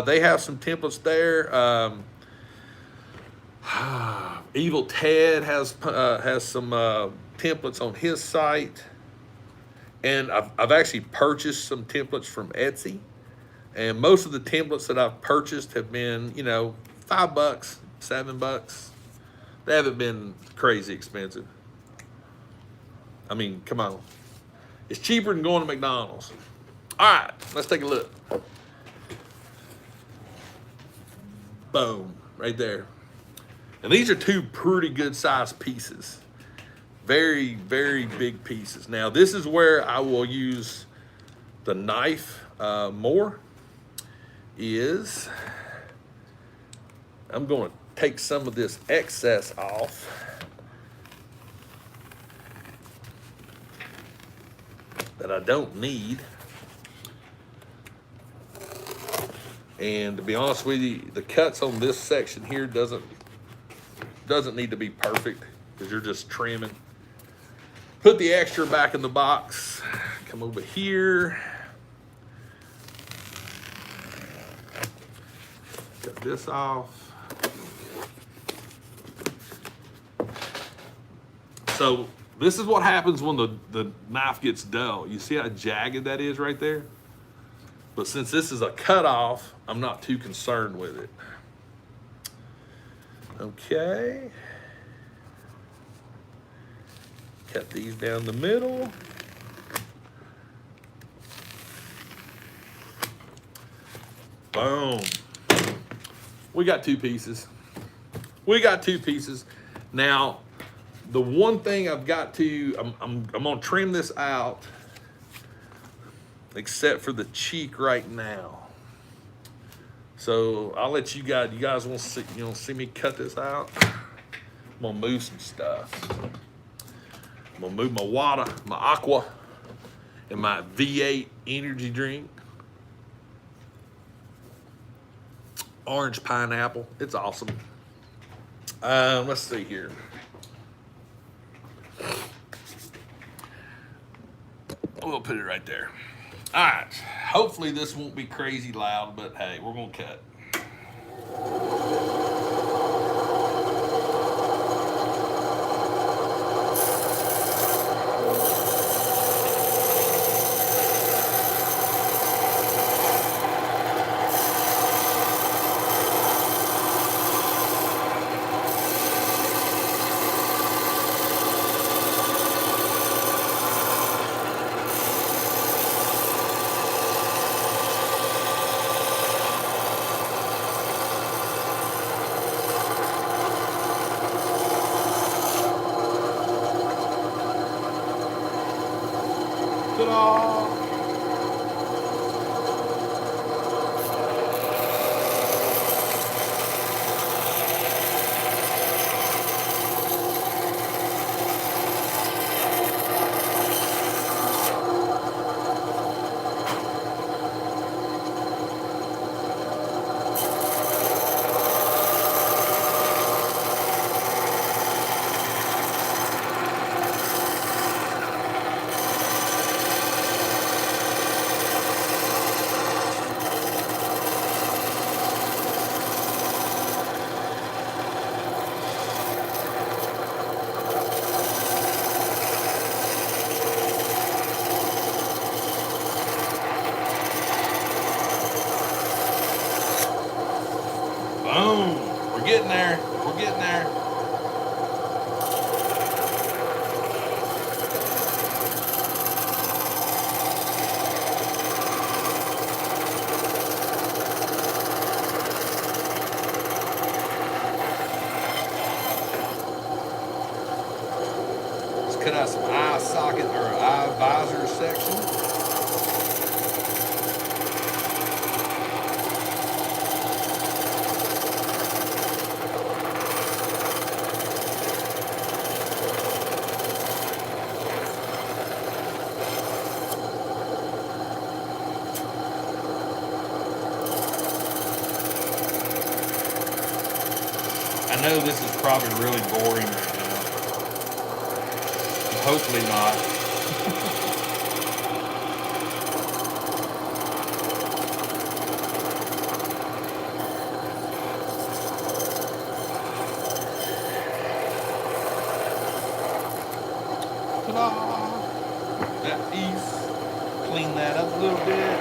They have some templates there. Evil Ted has some templates on his site, and I've actually purchased some templates from Etsy, and most of the templates that I've purchased have been, $5, $7. They haven't been crazy expensive. I mean, come on. It's cheaper than going to McDonald's. All right, let's take a look. Boom, right there. And these are two pretty good sized pieces. Very, very big pieces. Now, this is where I will use the knife more. I'm going to take some of this excess off. That I don't need. And to be honest with you, the cuts on this section here doesn't need to be perfect because you're just trimming. Put the extra back in the box. Come over here. Cut this off. So this is what happens when the knife gets dull. You see how jagged that is right there? But since this is a cutoff, I'm not too concerned with it. Okay. Cut these down the middle. Boom. We got two pieces. Now, the one thing I've got to, I'm gonna trim this out, except for the cheek right now. So I'll let you guys want to see me cut this out? I'm gonna move some stuff. I'm gonna move my water, my aqua, and my V8 energy drink. Orange pineapple, it's awesome. Let's see here. We'll put it right there. All right, hopefully this won't be crazy loud, but hey, we're gonna cut. Ta-da! Boom. We're getting there. We're getting there. Let's cut out some eye socket or eye visor section. I know this is probably really boring right now. Hopefully not. Ta-da! That piece. Clean that up a little bit.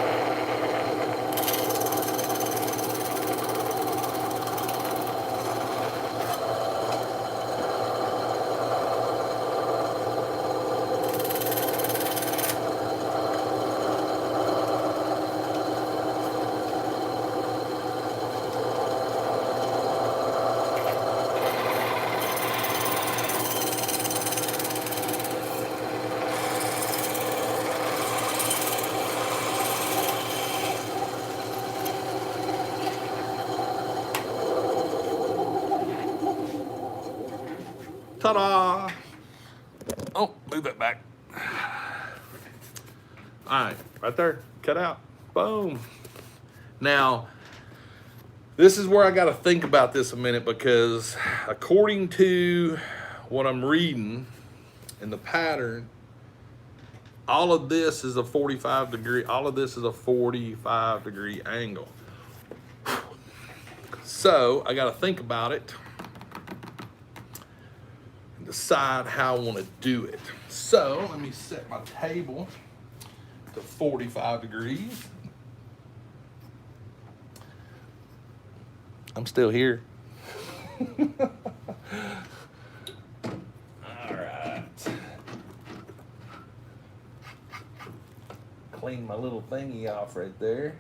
Ta-da! Oh, move that back. All right, right there, cut out, boom. Now, this is where I got to think about this a minute, because according to what I'm reading in the pattern, all of this is a 45 degree, all of this is a 45 degree angle. So I got to think about it and decide how I want to do it. So let me set my table to 45 degrees. I'm still here. All right. Clean my little thingy off right there.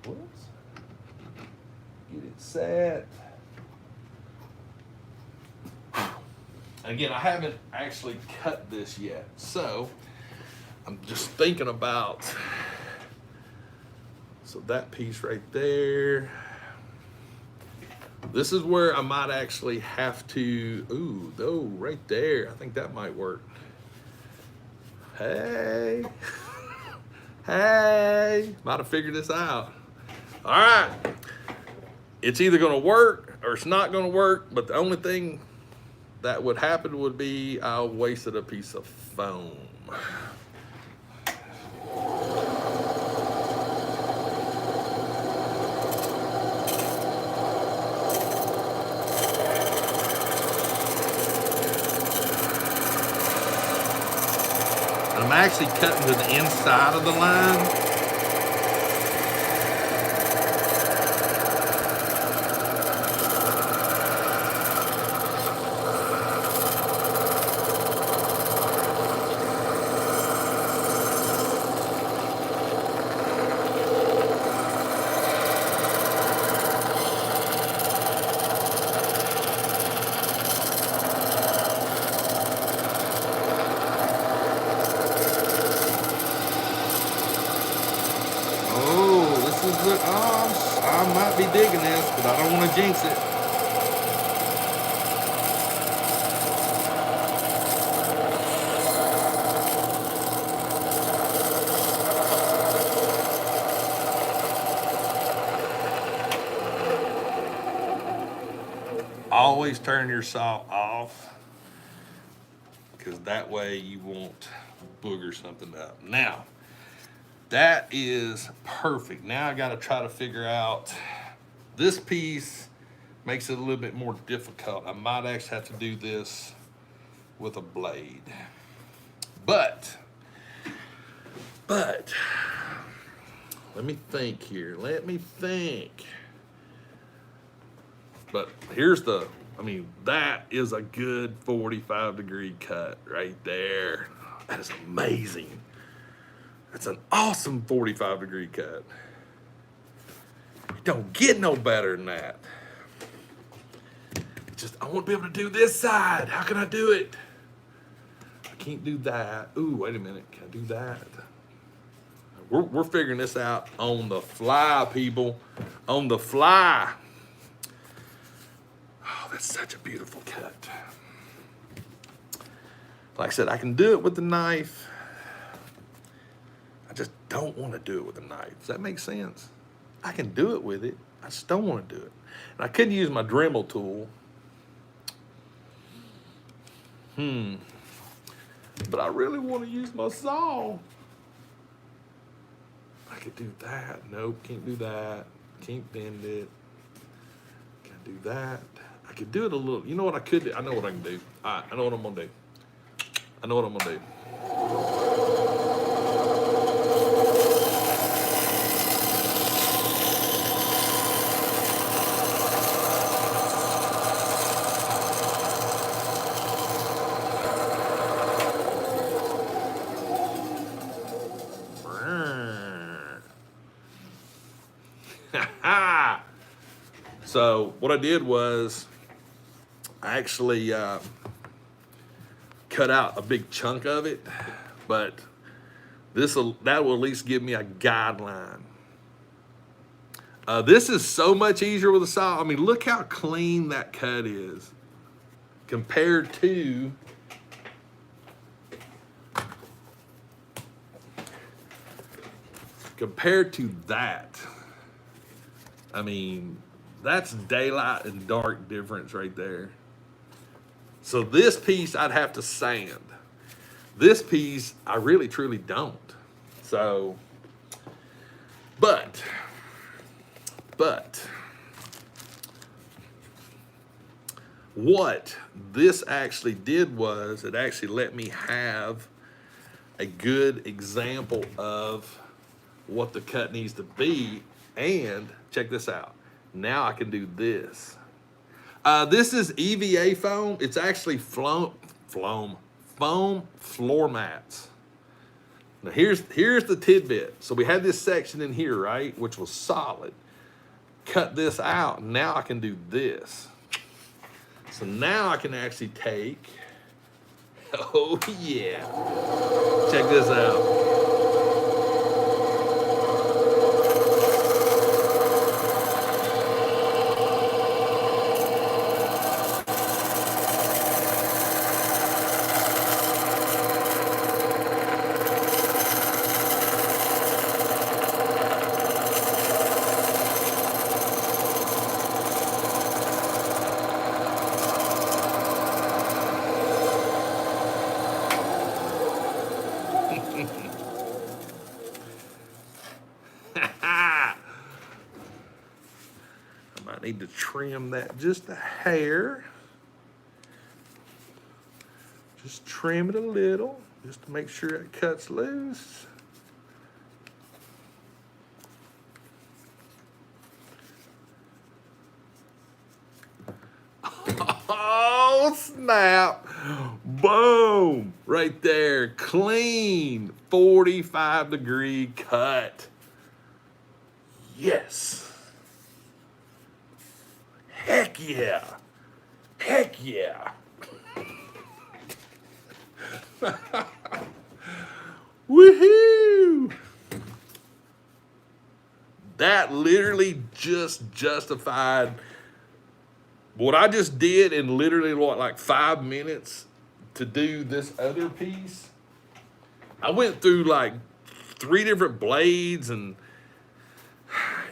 Whoops. Get it set. Again, I haven't actually cut this yet, so I'm just thinking about, so that piece right there. This is where I might actually have to, ooh, though, right there. I think that might work. Hey, hey, might have figured this out. All right, it's either gonna work or it's not gonna work, but the only thing that would happen would be I wasted a piece of foam. I'm actually cutting to the inside of the line. I might be digging this, but I don't want to jinx it. Always turn your saw off, because that way you won't booger something up. Now, that is perfect. Now I got to try to figure out, this piece makes it a little bit more difficult. I might actually have to do this with a blade. But, let me think here. Let me think. But here's the, I mean, that is a good 45-degree cut right there. That is amazing. That's an awesome 45-degree cut. You don't get no better than that. Just, I want to be able to do this side. How can I do it? I can't do that. Ooh, wait a minute. Can I do that? We're figuring this out on the fly, people. On the fly. Oh, that's such a beautiful cut. Like I said, I can do it with the knife. I just don't want to do it with a knife. Does that make sense? I can do it with it. I just don't want to do it. And I could use my Dremel tool. But I really want to use my saw. I could do that. Nope, can't do that. Can't bend it. Can't do that. I could do it a little. You know what I could do? I know what I can do. All right, I know what I'm going to do. I know what I'm going to do. So what I did was I actually cut out a big chunk of it, but that will at least give me a guideline This is so much easier with a saw. I mean, look how clean that cut is compared to that. I mean, that's daylight and dark difference right there. So this piece I'd have to sand. This piece I really truly don't. So, but what this actually did was it actually let me have a good example of what the cut needs to be. And check this out. Now I can do this. This is EVA foam. It's actually foam floor mats. Now here's the tidbit. So we had this section in here, right, which was solid. Cut this out. Now I can do this. So now I can actually take, oh yeah, check this out. I need to trim that just a hair. Just trim it a little, just to make sure it cuts loose. Oh, snap. Boom. Right there. Clean 45-degree cut. Yes. Heck yeah. Heck yeah. Woohoo. That literally just justified what I just did in literally what, like 5 minutes to do this other piece. I went through like 3 different blades and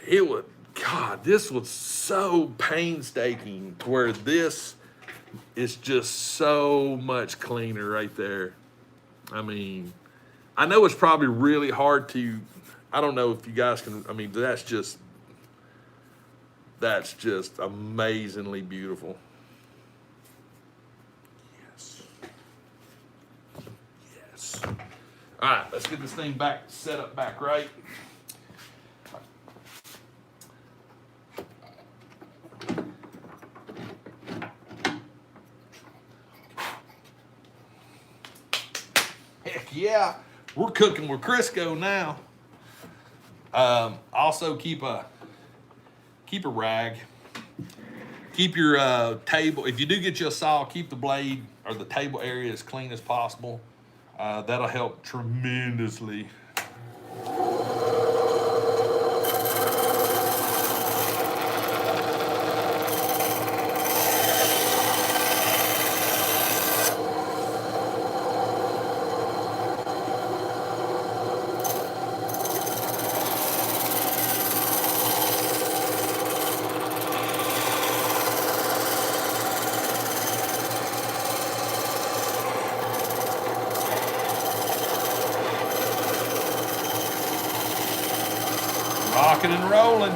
it was, God, this was so painstaking to where this is just so much cleaner right there. I mean, I know it's probably really hard to, I don't know if you guys can, I mean, that's just amazingly beautiful. Yes. Yes. All right, let's get this thing back, set up back right. Heck yeah, we're cooking with Crisco now. Also keep a rag. Keep your table, if you do get you a saw, keep the blade or the table area as clean as possible. That'll help tremendously. Rocking and rolling.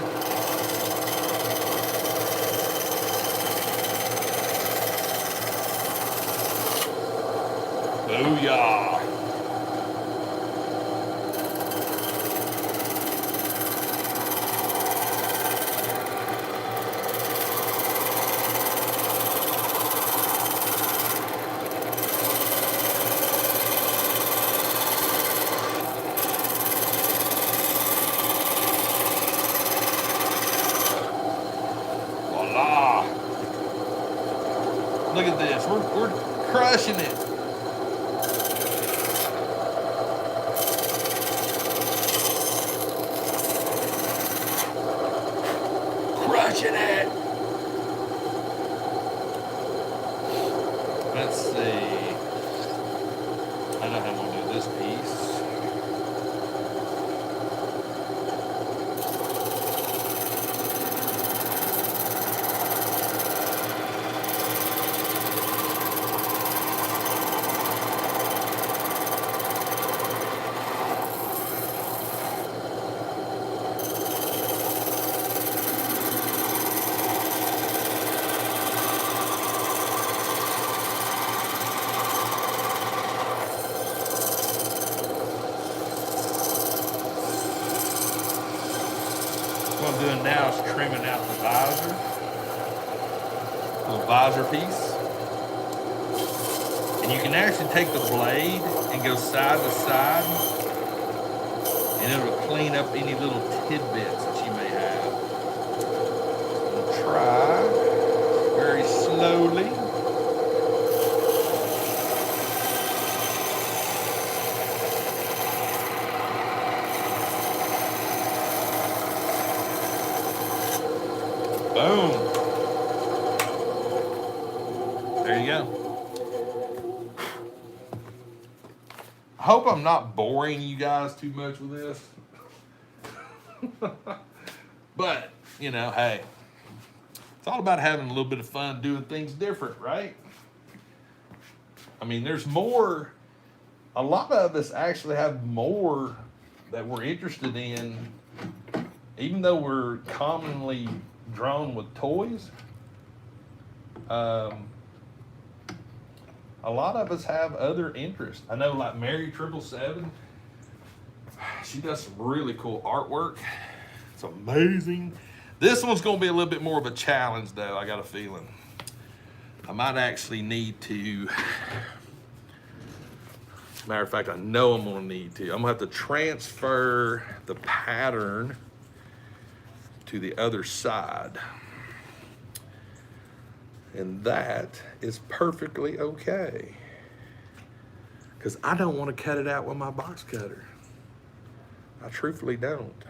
Booyah. Voila. Look at this. We're crushing it. I'm doing now is trimming out the visor, little visor piece. And you can actually take the blade and go side to side, and it'll clean up any little tidbits that you may have. We'll try very slowly. Boom. There you go. I hope I'm not boring you guys too much with this. But, you know, hey, it's all about having a little bit of fun doing things different, right? I mean, there's more. A lot of us actually have more that we're interested in, even though we're commonly drawn with toys. A lot of us have other interests. I know, like Mary 777, she does some really cool artwork. It's amazing. This one's gonna be a little bit more of a challenge though, I got a feeling. I might actually need to, matter of fact, I know I'm gonna need to. I'm gonna have to transfer the pattern to the other side. And that is perfectly okay. Because I don't want to cut it out with my box cutter. I truthfully don't.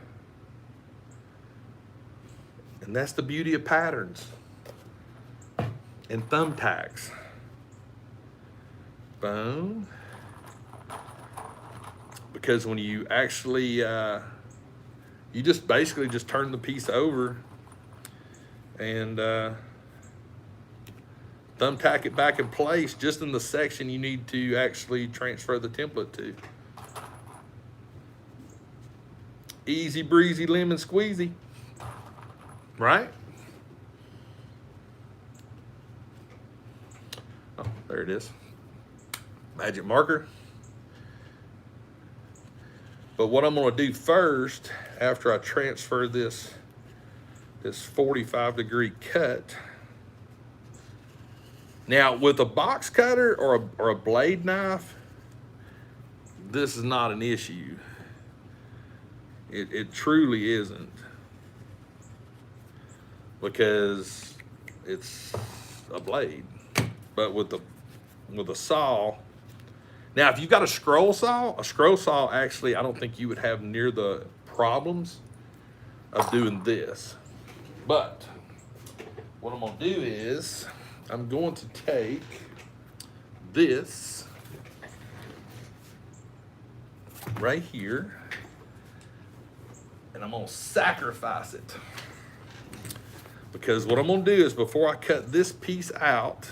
And that's the beauty of patterns and thumbtacks. Boom. Because when you actually, you just basically just turn the piece over and thumbtack it back in place just in the section you need to actually transfer the template to. Easy breezy lemon squeezy, right? Oh, there it is. Magic marker. But what I'm gonna do first, after I transfer this 45-degree cut. Now, with a box cutter or a blade knife, this is not an issue. It truly isn't. Because it's a blade. But with a saw, now if you've got a scroll saw actually, I don't think you would have near the problems of doing this. But what I'm gonna do is, I'm going to take this right here and I'm gonna sacrifice it. Because what I'm gonna do is, before I cut this piece out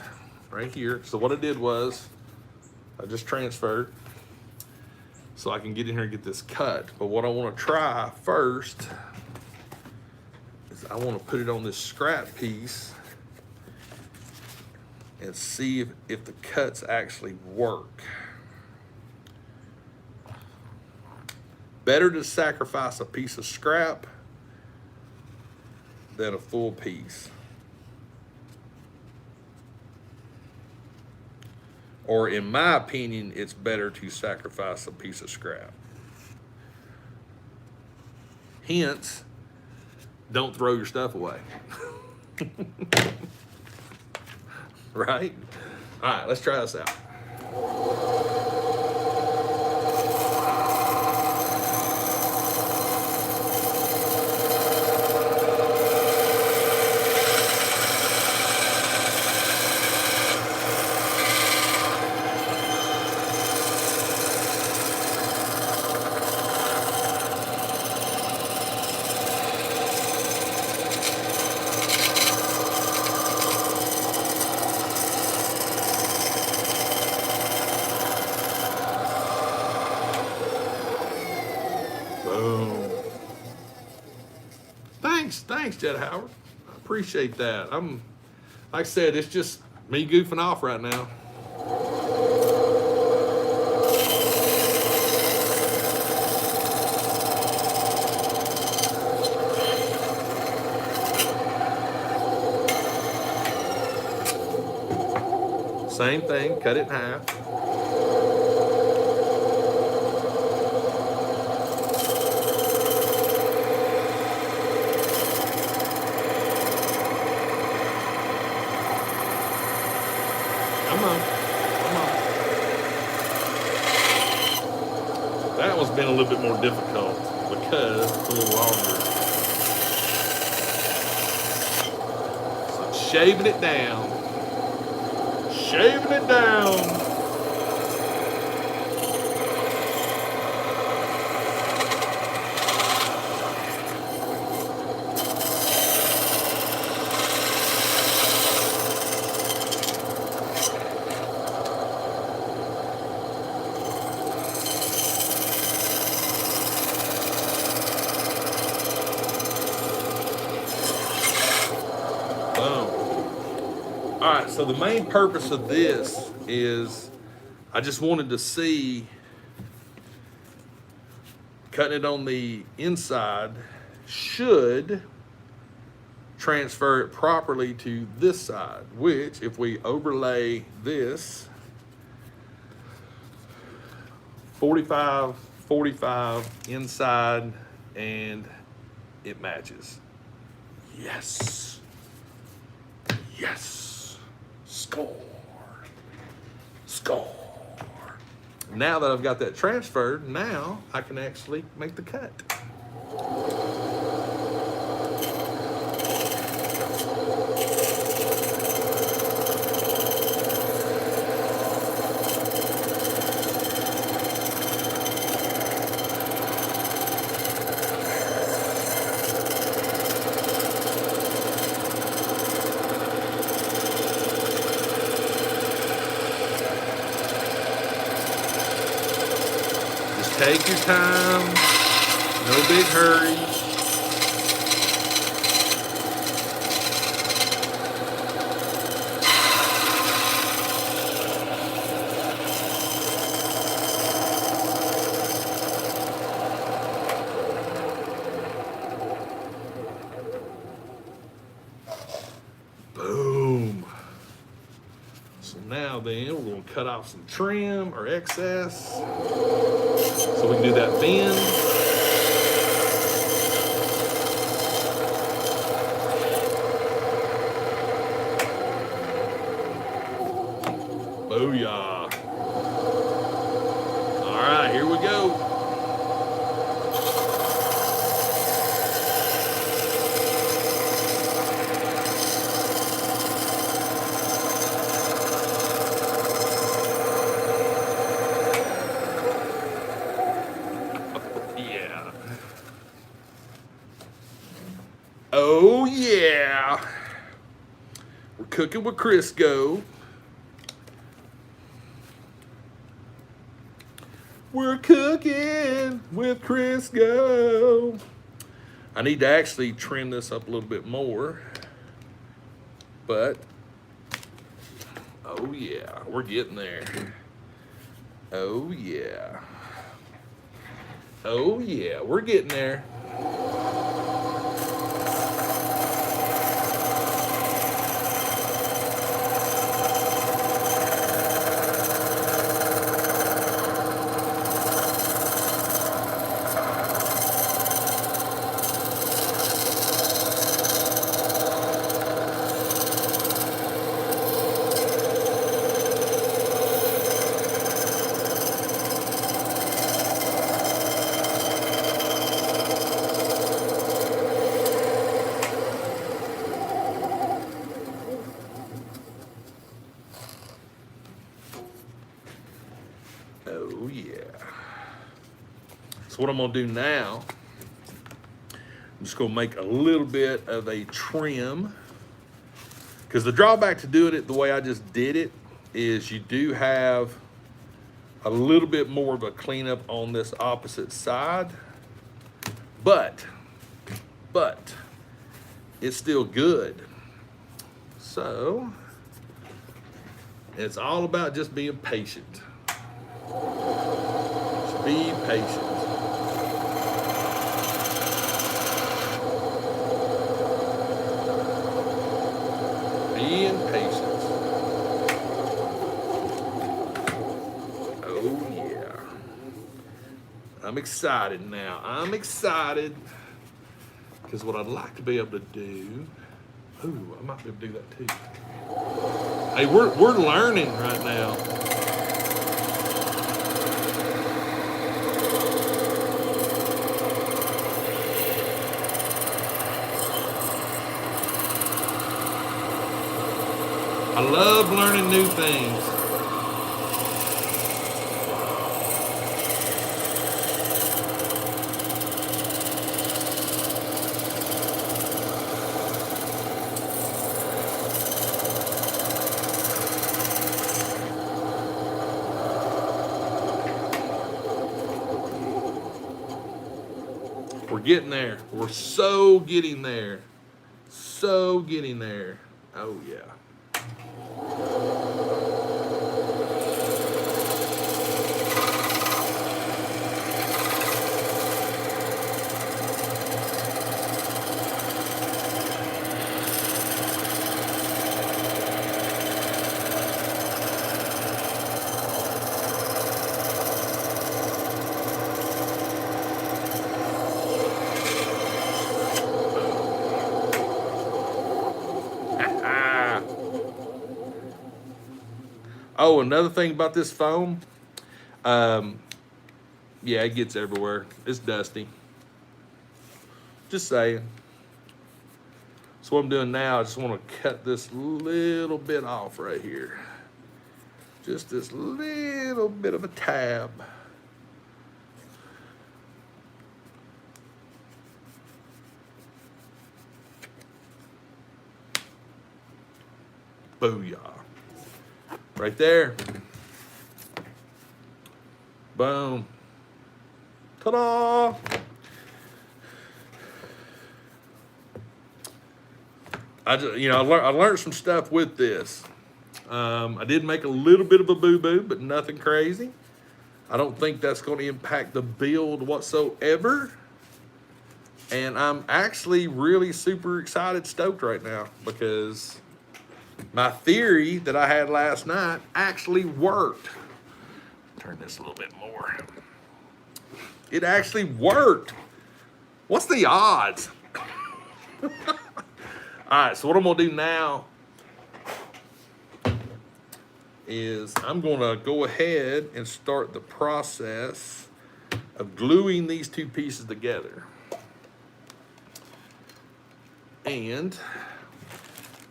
right here, so what I did was I just transferred so I can get in here and get this cut. But what I wanna try first is I wanna put it on this scrap piece and see if the cuts actually work. Better to sacrifice a piece of scrap than a full piece. Or in my opinion, it's better to sacrifice a piece of scrap. Hence, don't throw your stuff away. Right? All right, let's try this out. Boom. Thanks, Jed Howard. I appreciate that. Like I said, it's just me goofing off right now. same thing, cut it in half. Come on, come on. That one's been a little bit more difficult because it's a little longer. So shaving it down. Shaving it down. All right, so the main purpose of this is I just wanted to see cutting it on the inside should transfer it properly to this side, which if we overlay this 45, 45 inside and it matches. Yes. Yes. Score. Score. Now that I've got that transferred, now I can actually make the cut. Take your time, no big hurry. Boom. So now then, we're going to cut off some trim or excess. So we can do that bend. Booyah. All right, here we go. Oh yeah, we're cooking with Crisco. We're cooking with Crisco. I need to actually trim this up a little bit more, but oh yeah, we're getting there. Oh yeah. Oh yeah, we're getting there. Oh yeah. So what I'm gonna do now, I'm just gonna make a little bit of a trim, because the drawback to doing it the way I just did it is you do have a little bit more of a cleanup on this opposite side, but it's still good. So it's all about just being patient. Just be patient. Being patient. excited now. I'm excited because what I'd like to be able to do, ooh, I might be able to do that too. Hey, we're learning right now. I love learning new things. We're getting there. We're so getting there. So getting there. Oh, yeah. Oh, another thing about this foam, yeah, it gets everywhere. It's dusty. Just saying. So what I'm doing now, I just want to cut this little bit off right here. Just this little bit of a tab. Booyah. Right there. Boom. Ta-da! I learned some stuff with this. I did make a little bit of a boo-boo, but nothing crazy. I don't think that's going to impact the build whatsoever. And I'm actually really super excited, stoked right now, because my theory that I had last night actually worked. Turn this a little bit more. It actually worked. What's the odds? All right, so what I'm gonna do now is I'm gonna go ahead and start the process of gluing these two pieces together. And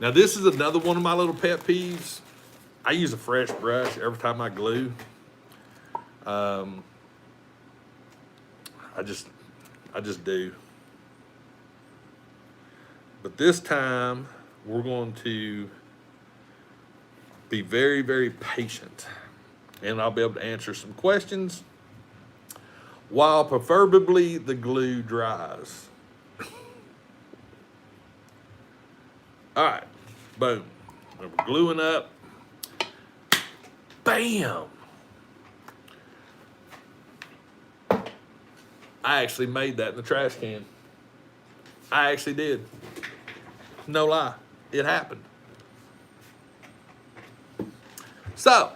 now this is another one of my little pet peeves. I use a fresh brush every time I glue. I just do. But this time we're going to be very, very patient, and I'll be able to answer some questions while preferably the glue dries. All right, boom. We're gluing up. Bam. I actually made that in the trash can. I actually did. No lie, it happened. So,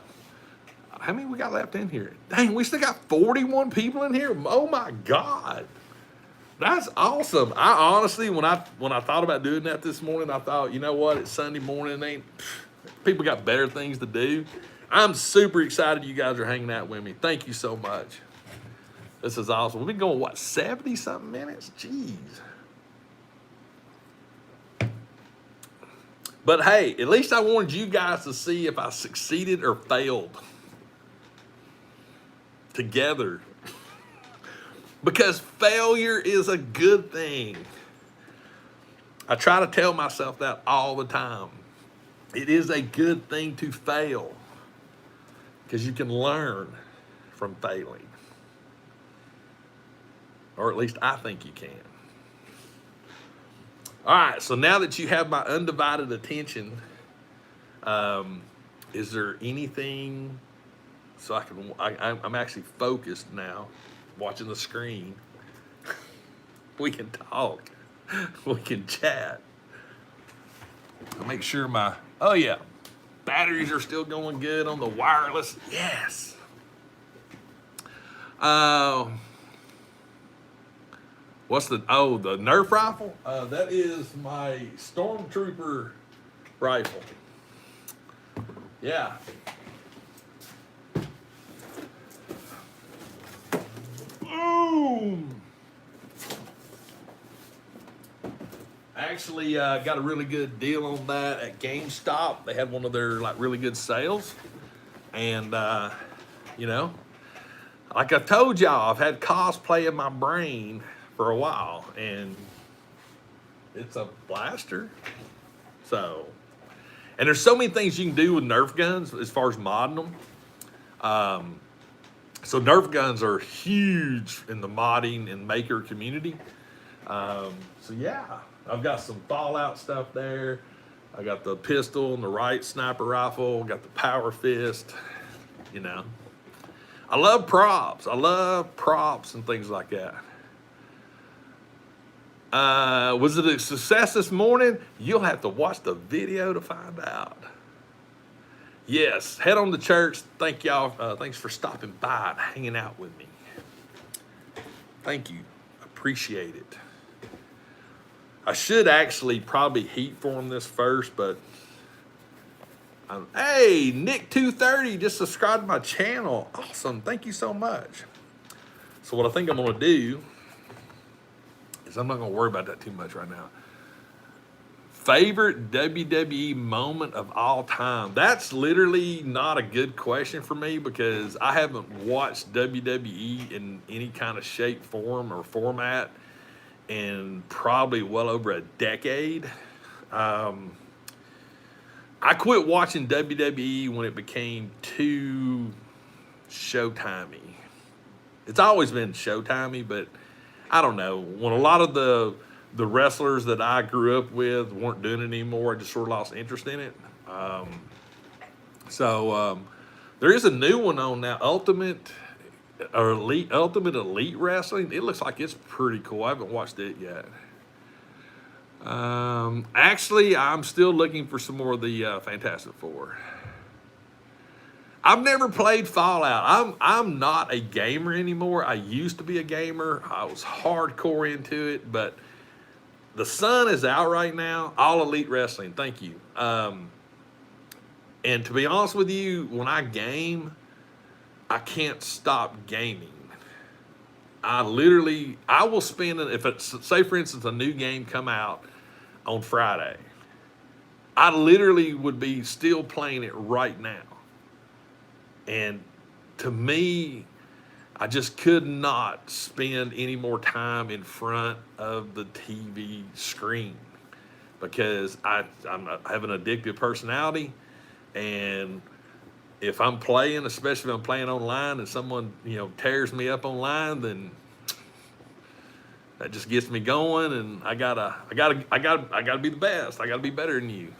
how many we got left in here? Dang, we still got 41 people in here. Oh my God. That's awesome. I honestly, when I thought about doing that this morning, I thought, you know what? It's Sunday morning. People got better things to do. I'm super excited you guys are hanging out with me. Thank you so much. This is awesome. We've been going, what, 70-something minutes? Jeez. But hey, at least I wanted you guys to see if I succeeded or failed together. Because failure is a good thing. I try to tell myself that all the time. It is a good thing to fail, because you can learn from failing. Or at least I think you can. All right, so now that you have my undivided attention, is there anything, so I'm actually focused now, watching the screen. We can talk. We can chat. I'll make sure oh yeah, batteries are still going good on the wireless. Yes. What's the Nerf rifle? That is my Stormtrooper rifle. Yeah. Boom. Actually, got a really good deal on that at GameStop. They had one of their like really good sales, and you know, like I told y'all, I've had cosplay in my brain for a while, and it's a blaster. So, and there's so many things you can do with Nerf guns as far as modding them. So Nerf guns are huge in the modding and maker community. So yeah, I've got some Fallout stuff there. I got the pistol and the right sniper rifle. Got the power fist. You know, I love props. I love props and things like that. Was it a success this morning? You'll have to watch the video to find out. Yes, head on to church. Thank y'all. Thanks for stopping by and hanging out with me. Thank you. Appreciate it. I should actually probably heat form this first, but hey, Nick230 just subscribed to my channel. Awesome. Thank you so much. So what I think I'm going to do is I'm not going to worry about that too much right now. Favorite WWE moment of all time? That's literally not a good question for me because I haven't watched WWE in any kind of shape, form, or format in probably well over a decade. I quit watching WWE when it became too Showtimey. It's always been Showtimey, but I don't know. When a lot of the wrestlers that I grew up with weren't doing it anymore, I just sort of lost interest in it. There is a new one on now, Ultimate Elite Wrestling. It looks like it's pretty cool. I haven't watched it yet. Actually, I'm still looking for some more of the Fantastic Four. I've never played Fallout. I'm not a gamer anymore. I used to be a gamer. I was hardcore into it, but the sun is out right now. All Elite Wrestling, thank you. And to be honest with you, when I game, I can't stop gaming. I will spend, if it's, say for instance, a new game come out on Friday, I literally would be still playing it right now. And to me, I just could not spend any more time in front of the TV screen because I have an addictive personality, and if I'm playing, especially if I'm playing online, and someone tears me up online, then that just gets me going, and I gotta be the best. I gotta be better than you.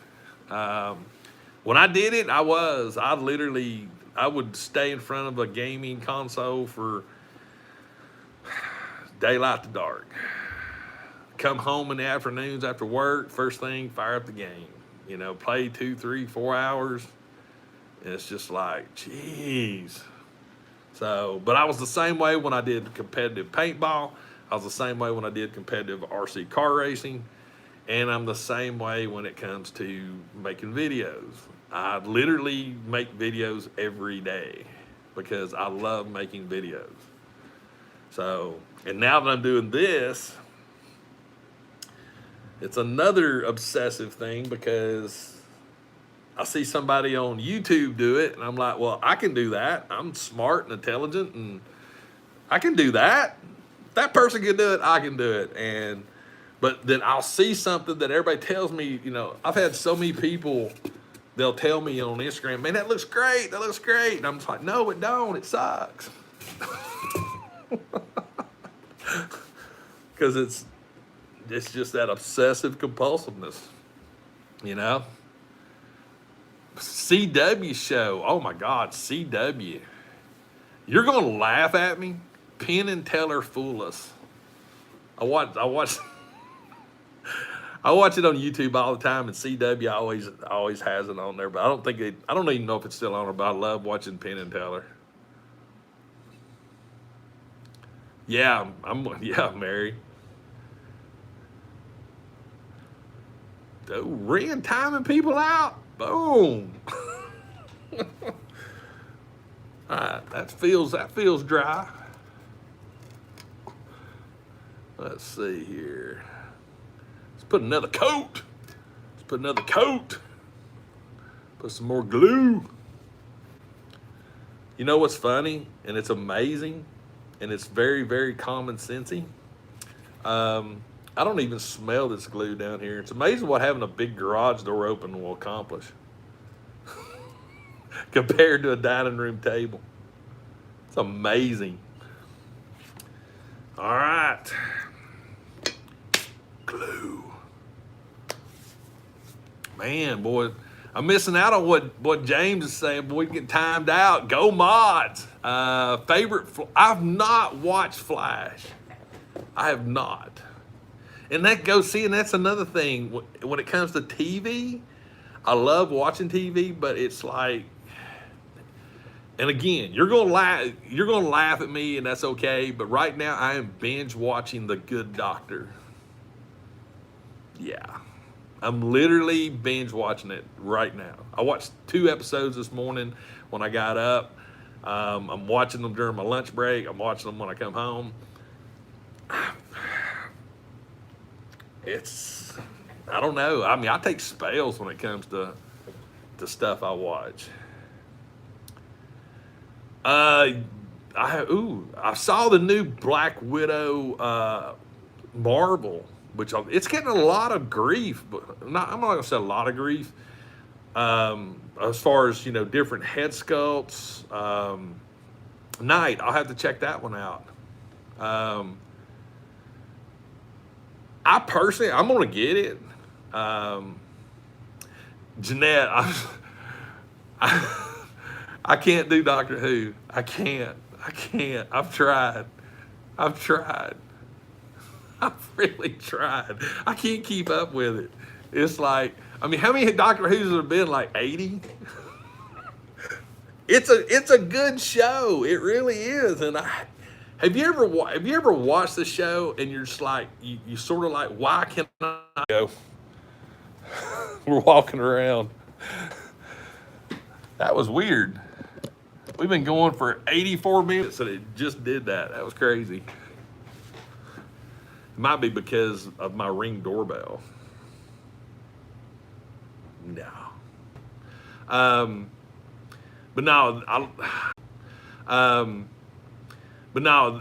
When I did it, I would stay in front of a gaming console for daylight to dark. Come home in the afternoons after work, first thing, fire up the game. Play 2, 3, 4 hours. And it's just like, geez. But I was the same way when I did competitive paintball. I was the same way when I did competitive RC car racing. And I'm the same way when it comes to making videos. I literally make videos every day because I love making videos. And now that I'm doing this, it's another obsessive thing because I see somebody on YouTube do it, and I'm like, well, I can do that. I'm smart and intelligent, and I can do that. If that person can do it, I can do it. But then I'll see something that everybody tells me, I've had so many people, they'll tell me on Instagram, man, that looks great. That looks great. And I'm just like, no, it don't. It sucks. Because it's just that obsessive compulsiveness, CW show. Oh my God, CW. You're gonna laugh at me. Penn and Teller fool us. I watch I watch it on YouTube all the time, and CW always has it on there. But I don't even know if it's still on there. But I love watching Penn and Teller. Yeah, I'm Mary. Oh, Ren timing people out. Boom. All right, that feels dry. Let's see here. Let's put another coat. Let's put another coat. Put some more glue. You know what's funny? And it's amazing. And it's very, very common sensey. I don't even smell this glue down here. It's amazing what having a big garage door open will accomplish compared to a dining room table. It's amazing. All right. Glue. Man, boy, I'm missing out on what James is saying. Boy, get timed out. Go mods. I've not watched Flash. I have not. And that's another thing. When it comes to TV, I love watching TV, but it's like, and again, you're gonna laugh at me, and that's okay. But right now, I am binge watching The Good Doctor. Yeah, I'm literally binge watching it right now. I watched 2 episodes this morning when I got up. I'm watching them during my lunch break. I'm watching them when I come home. I don't know. I mean, I take spells when it comes to stuff I watch. I saw the new Black Widow Marvel, which it's getting a lot of grief, but I'm not gonna say a lot of grief. As far as different head sculpts, Night, I'll have to check that one out. I personally, I'm gonna get it. Jeanette, I can't do Doctor Who. I can't. I've tried. I've really tried. I can't keep up with it. It's like, I mean, how many Doctor Who's have been? Like 80? It's a good show. It really is. And have you ever watched the show and you're just like, you sort of like, why can't I go? We're walking around. That was weird. We've been going for 84 minutes and it just did that. That was crazy. It might be because of my Ring doorbell. No. But no,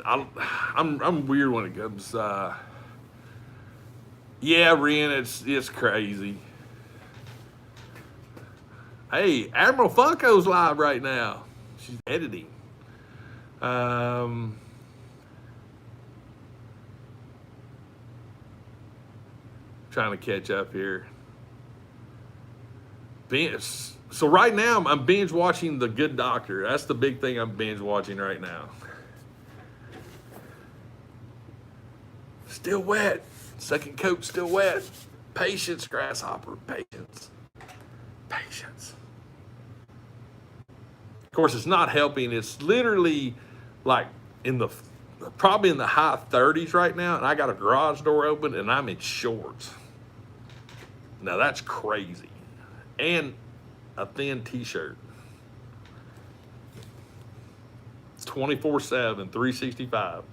I'm weird when it comes. Yeah, Ren, it's crazy. Hey, Admiral Funko's live right now. She's editing. Trying to catch up here. So right now I'm binge watching The Good Doctor. That's the big thing I'm binge watching right now. Still wet. Second coat still wet. Patience, grasshopper. Patience. Of course, it's not helping. It's literally like probably in the high 30s right now, and I got a garage door open and I'm in shorts. Now that's crazy. And a thin t-shirt. It's 24/7, 365.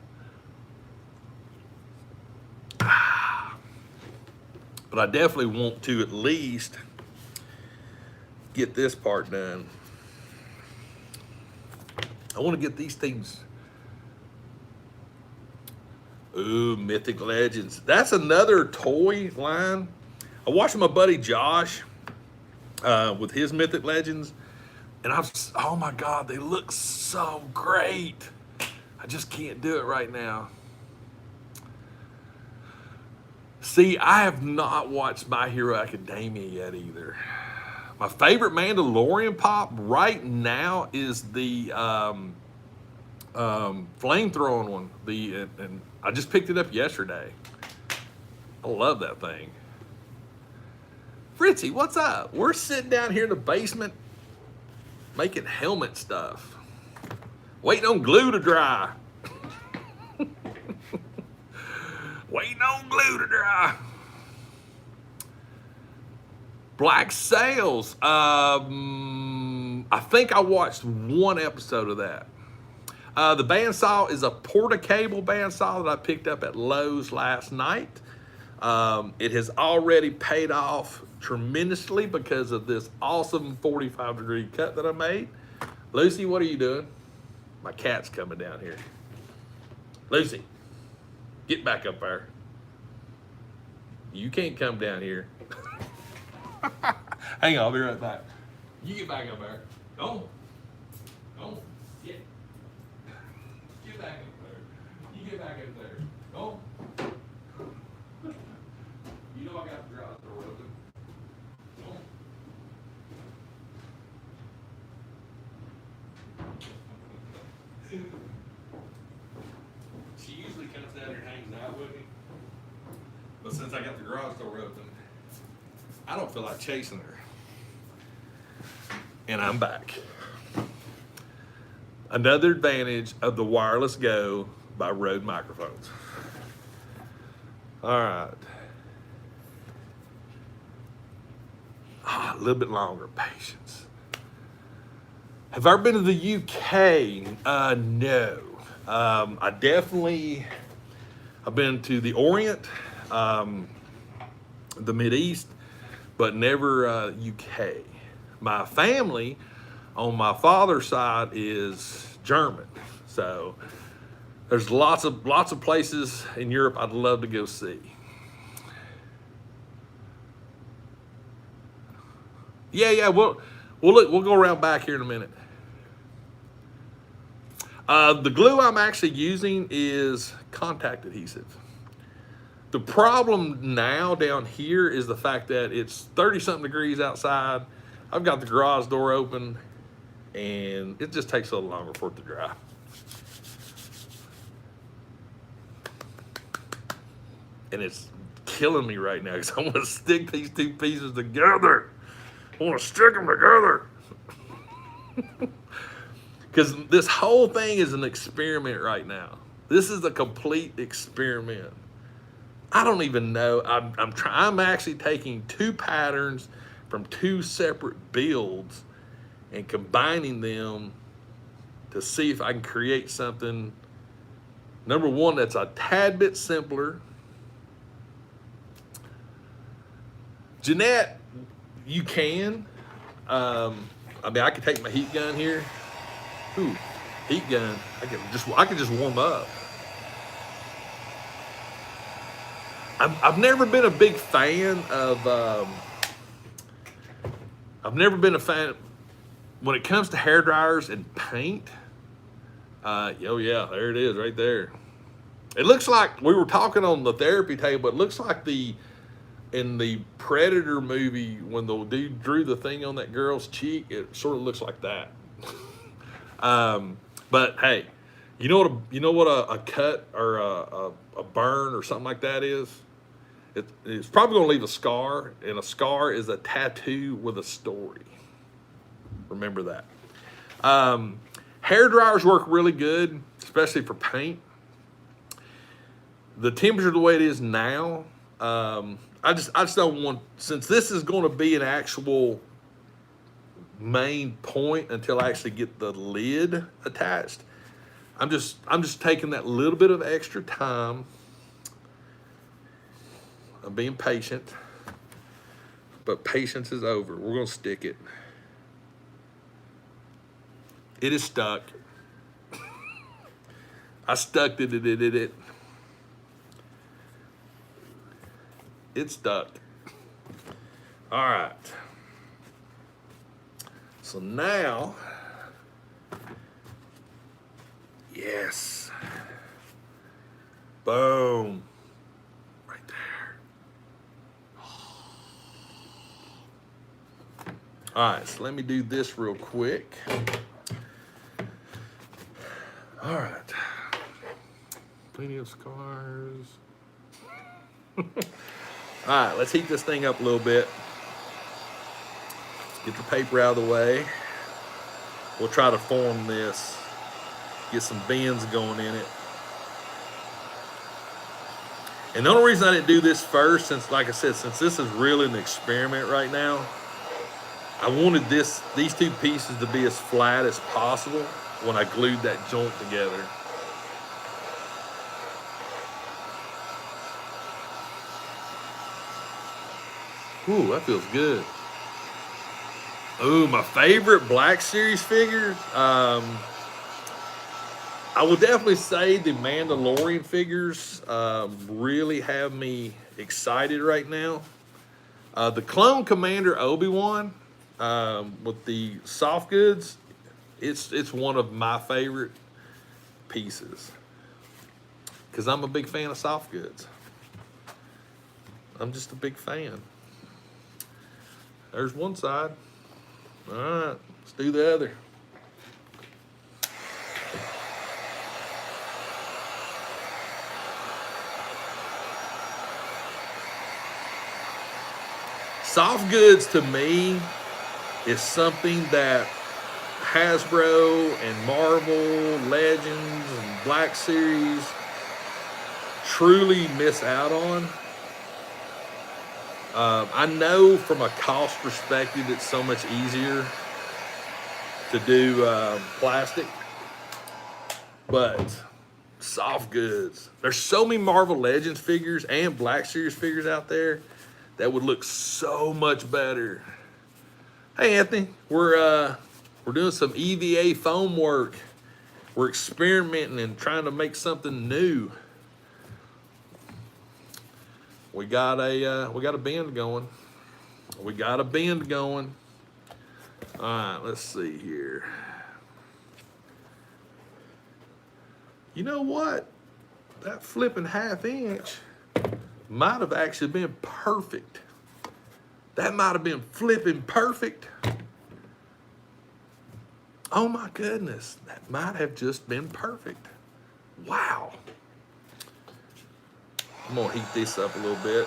But I definitely want to at least get this part done. I want to get these things. Ooh, Mythic Legends. That's another toy line. I watched my buddy Josh with his Mythic Legends, and oh my God, they look so great. I just can't do it right now. See, I have not watched My Hero Academia yet either. My favorite Mandalorian pop right now is the flamethrowing one. And I just picked it up yesterday. I love that thing. Fritzy, what's up? We're sitting down here in the basement making helmet stuff. Waiting on glue to dry. Waiting on glue to dry. Black Sails. I think I watched one episode of that. The bandsaw is a porta-cable bandsaw that I picked up at Lowe's last night. It has already paid off tremendously because of this awesome 45-degree cut that I made. Lucy, what are you doing? My cat's coming down here. Lucy, get back up there. You can't come down here. Hang on, I'll be right back. You get back up there. Go. Go. Get. Get back up there. You get back up there. Go. You know I got the garage door open. Go. She usually comes down here and hangs out with me. But since I got the garage door open, I don't feel like chasing her. And I'm back. Another advantage of the Wireless Go by Rode Microphones. All right. A little bit longer, patience. Have I ever been to the UK? No. I've been to the Orient, the Mideast, but never UK. My family on my father's side is German, so there's lots of places in Europe I'd love to go see. Yeah. We'll go around back here in a minute. The glue I'm actually using is contact adhesive. The problem now down here is the fact that it's 30-something degrees outside. I've got the garage door open, and it just takes a little longer for it to dry. And it's killing me right now because I want to stick these two pieces together. I want to stick them together. Because this whole thing is an experiment right now. This is a complete experiment. I don't even know. I'm actually taking two patterns from two separate builds and combining them to see if I can create something, number one, that's a tad bit simpler. Jeanette, you can. I could take my heat gun here. Ooh, heat gun. I could just warm up. I've never been a big fan of. I've never been a fan when it comes to hair dryers and paint. Oh yeah, there it is, right there. It looks like we were talking on the therapy table. It looks like in the Predator movie when the dude drew the thing on that girl's cheek. It sort of looks like that. But hey, you know what a cut or a burn or something like that is? It's probably going to leave a scar, and a scar is a tattoo with a story. Remember that. Hair dryers work really good, especially for paint. The temperature the way it is now, I just don't want, since this is going to be an actual main point until I actually get the lid attached. I'm just taking that little bit of extra time. I'm being patient, but patience is over. We're gonna stick it. It is stuck. I stuck it. It's stuck. All right. So now, yes. Boom. Right there. All right, so let me do this real quick. All right. Plenty of scars. All right, let's heat this thing up a little bit. Get the paper out of the way. We'll try to form this. Get some bends going in it. And the only reason I didn't do this first, since like I said, since this is really an experiment right now, I wanted these two pieces to be as flat as possible when I glued that joint together. Ooh, that feels good. Ooh, my favorite Black Series figures. I would definitely say the Mandalorian figures really have me excited right now. The Clone Commander Obi-Wan with the soft goods, it's one of my favorite pieces because I'm a big fan of soft goods. I'm just a big fan. There's one side. All right, let's do the other. Soft goods to me is something that Hasbro and Marvel, Legends, and Black Series truly miss out on. I know from a cost perspective, it's so much easier to do plastic, but soft goods. There's so many Marvel Legends figures and Black Series figures out there that would look so much better. Hey Anthony, we're doing some EVA foam work. We're experimenting and trying to make something new. We got a bend going. We got a bend going. All right, let's see here. You know what? That flipping 1/2 inch might have actually been perfect. That might have been flipping perfect. Oh my goodness, that might have just been perfect. Wow. I'm gonna heat this up a little bit.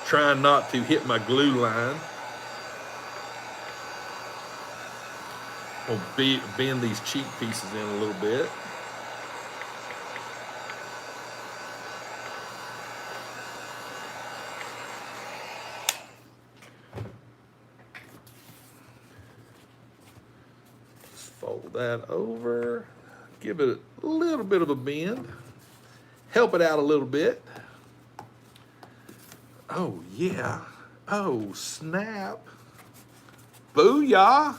Trying not to hit my glue line. I'll bend these cheek pieces in a little bit. Just fold that over. Give it a little bit of a bend. Help it out a little bit. Oh, yeah. Oh, snap. Booyah.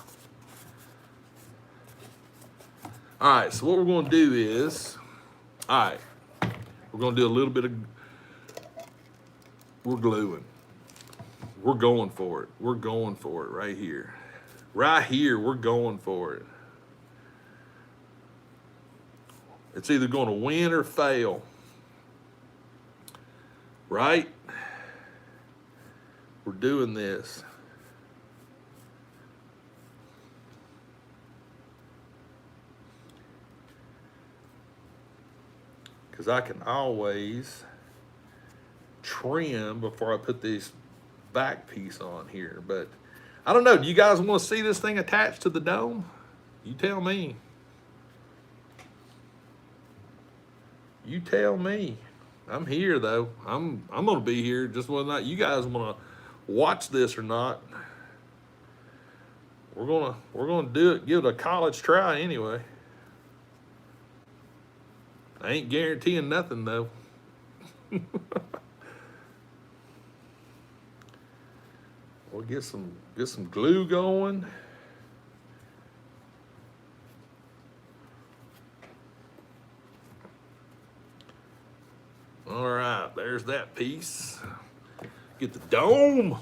All right, so what we're going to do is, all right, we're going to do a little bit of, we're gluing. We're going for it. We're going for it right here. Right here, we're going for it. It's either going to win or fail. Right? We're doing this. Because I can always trim before I put this back piece on here. But I don't know. Do you guys want to see this thing attached to the dome? You tell me. You tell me. I'm here though. I'm gonna be here just whether or not you guys want to watch this or not. We're gonna do it. Give it a college try anyway. I ain't guaranteeing nothing though. We'll get some glue going. All right, there's that piece. Get the dome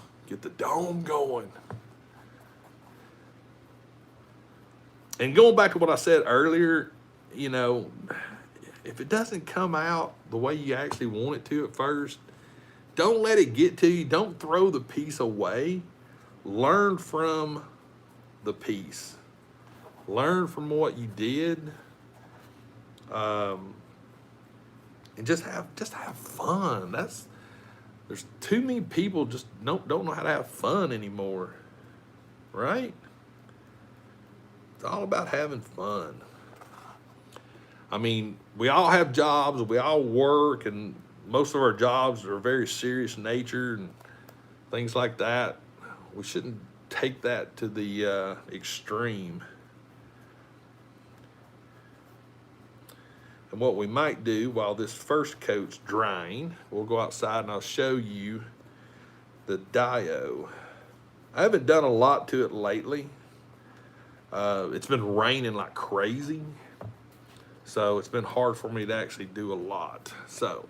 going. And going back to what I said earlier, you know, if it doesn't come out the way you actually want it to at first, don't let it get to you. Don't throw the piece away. Learn from the piece. Learn from what you did. And just have fun. There's too many people just don't know how to have fun anymore, right? It's all about having fun. I mean, we all have jobs, we all work, and most of our jobs are very serious in nature and things like that. We shouldn't take that to the extreme. And what we might do while this first coat's drying, we'll go outside and I'll show you the Dio. I haven't done a lot to it lately. It's been raining like crazy, so it's been hard for me to actually do a lot. So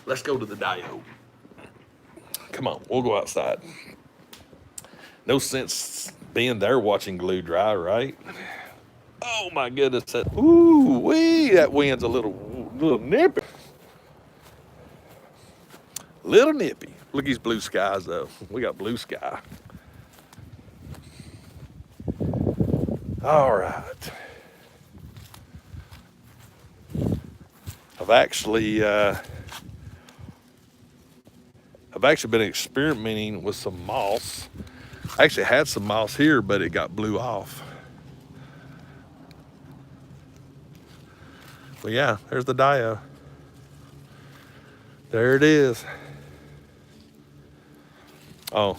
let's go to the Dio. Come on, we'll go outside. No sense being there watching glue dry, right? Oh my goodness, ooh wee, that wind's a little nippy. Little nippy. Look at these blue skies though. We got blue sky. All right. I've actually been experimenting with some moss. I actually had some moss here, but it got blew off. But yeah, there's the Dio. There it is. Oh,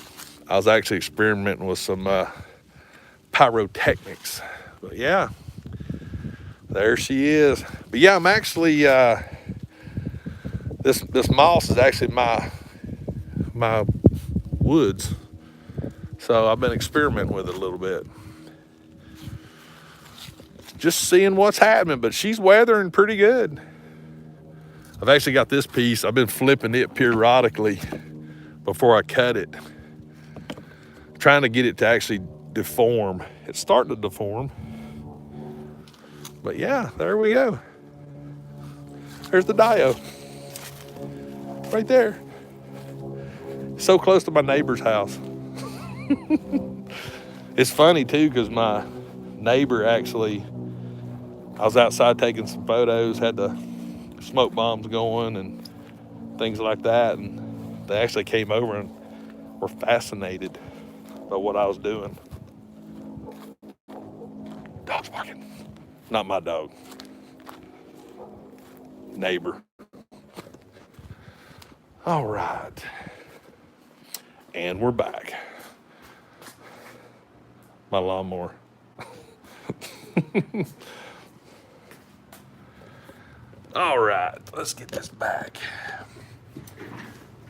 I was actually experimenting with some pyrotechnics. But yeah, there she is. But yeah, I'm actually, this moss is actually my woods. So I've been experimenting with it a little bit. Just seeing what's happening, but she's weathering pretty good. I've actually got this piece. I've been flipping it periodically before I cut it, trying to get it to actually deform. It's starting to deform. But yeah, there we go. There's the Dio. Right there. So close to my neighbor's house. It's funny too, because my neighbor actually, I was outside taking some photos, had the smoke bombs going and things like that, and they actually came over and were fascinated by what I was doing. Dog's barking. Not my dog. Neighbor. All right. And we're back. My lawnmower. All right, let's get this back.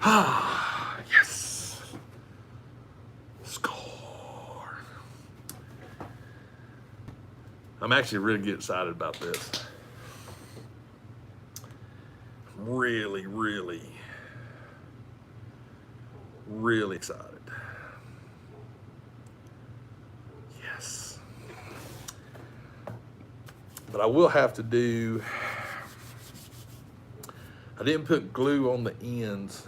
Ah, yes. Score. I'm actually really getting excited about this. Really, really, really excited. Yes. But I will have to do, I didn't put glue on the ends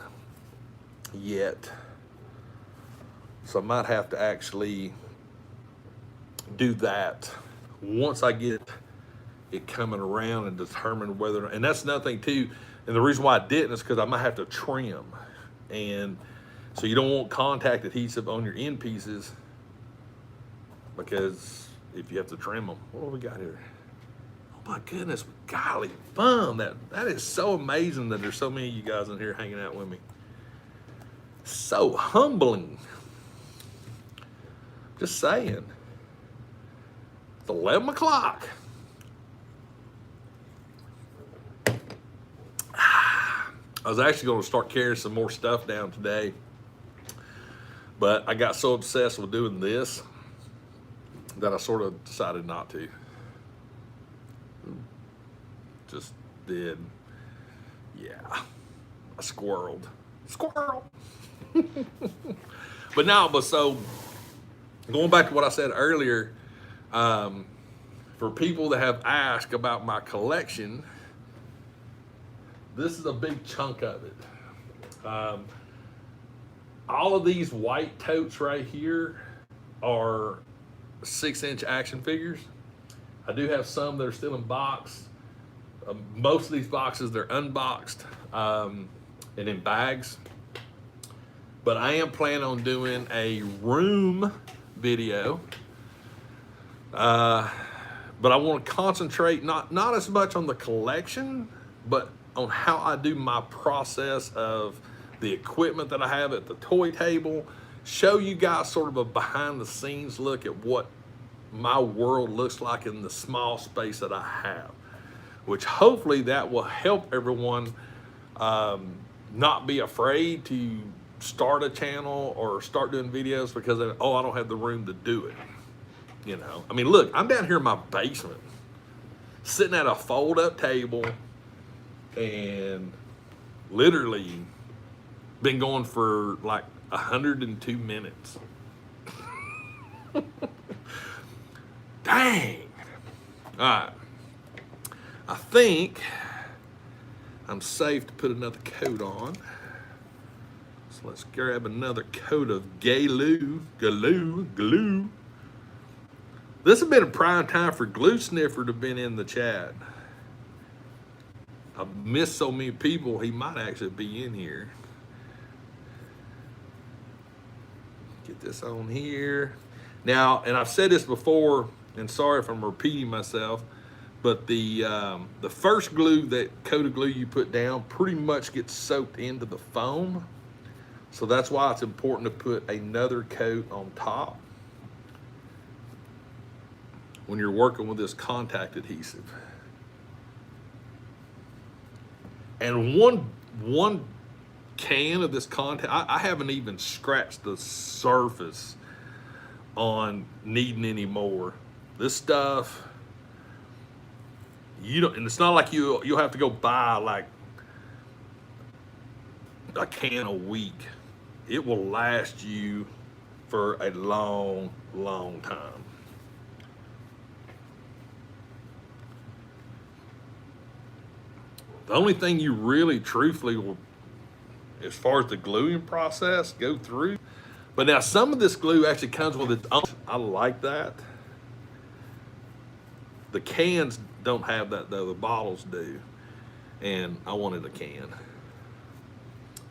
yet, so I might have to actually do that once I get it coming around and determine whether, and that's another thing too, and the reason why I didn't is because I might have to trim, and so you don't want contact adhesive on your end pieces, because if you have to trim them. What do we got here? Oh my goodness, golly bum, that is so amazing that there's so many of you guys in here hanging out with me. So humbling. Just saying. It's 11 o'clock. I was actually going to start carrying some more stuff down today, but I got so obsessed with doing this that I sort of decided not to. Just did. Yeah. I squirreled. Squirrel. But so going back to what I said earlier, for people that have asked about my collection, this is a big chunk of it. All of these white totes right here are 6-inch action figures. I do have some that are still in box. Most of these boxes, they're unboxed and in bags. But I am planning on doing a room video but I want to concentrate not as much on the collection, but on how I do my process of the equipment that I have at the toy table, show you guys sort of a behind the scenes look at what my world looks like in the small space that I have, which hopefully that will help everyone not be afraid to start a channel or start doing videos because I don't have the room to do it. You know, I mean, look, I'm down here in my basement, sitting at a fold-up table, and literally been going for like 102 minutes. Dang. All right. I think I'm safe to put another coat on. So let's grab another coat of glue. This has been a prime time for Glue Sniffer to have been in the chat. I've missed so many people, he might actually be in here. Get this on here. Now, and I've said this before, and sorry if I'm repeating myself, but the first glue, that coat of glue you put down, pretty much gets soaked into the foam. So that's why it's important to put another coat on top when you're working with this contact adhesive. And one can of this contact, I haven't even scratched the surface on needing any more. This stuff, you don't, and it's not like you'll have to go buy like a can a week. It will last you for a long, long time. The only thing you really truthfully will, as far as the gluing process, go through. But now some of this glue actually comes with its own. I like that. The cans don't have that though, the bottles do. And I wanted a can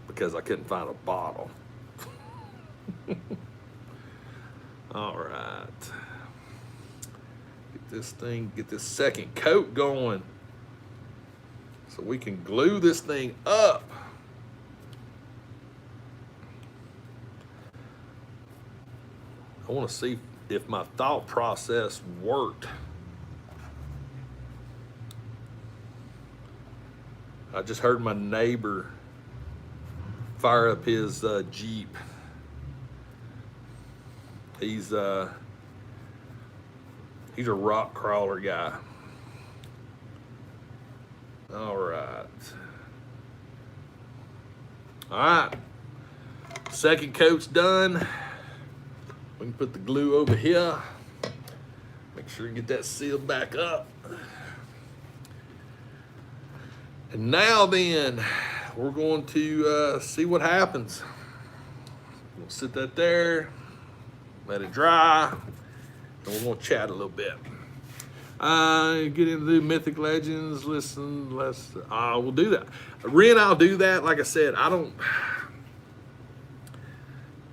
because I couldn't find a bottle. All right. Get this second coat going so we can glue this thing up. I want to see if my thought process worked. I just heard my neighbor fire up his Jeep. He's a rock crawler guy. All right. All right. Second coat's done. We can put the glue over here. Make sure you get that sealed back up. And now then, we're going to see what happens. We'll sit that there, let it dry, and we're going to chat a little bit. Get into the Mythic Legends, we'll do that. Ren, I'll do that. Like I said,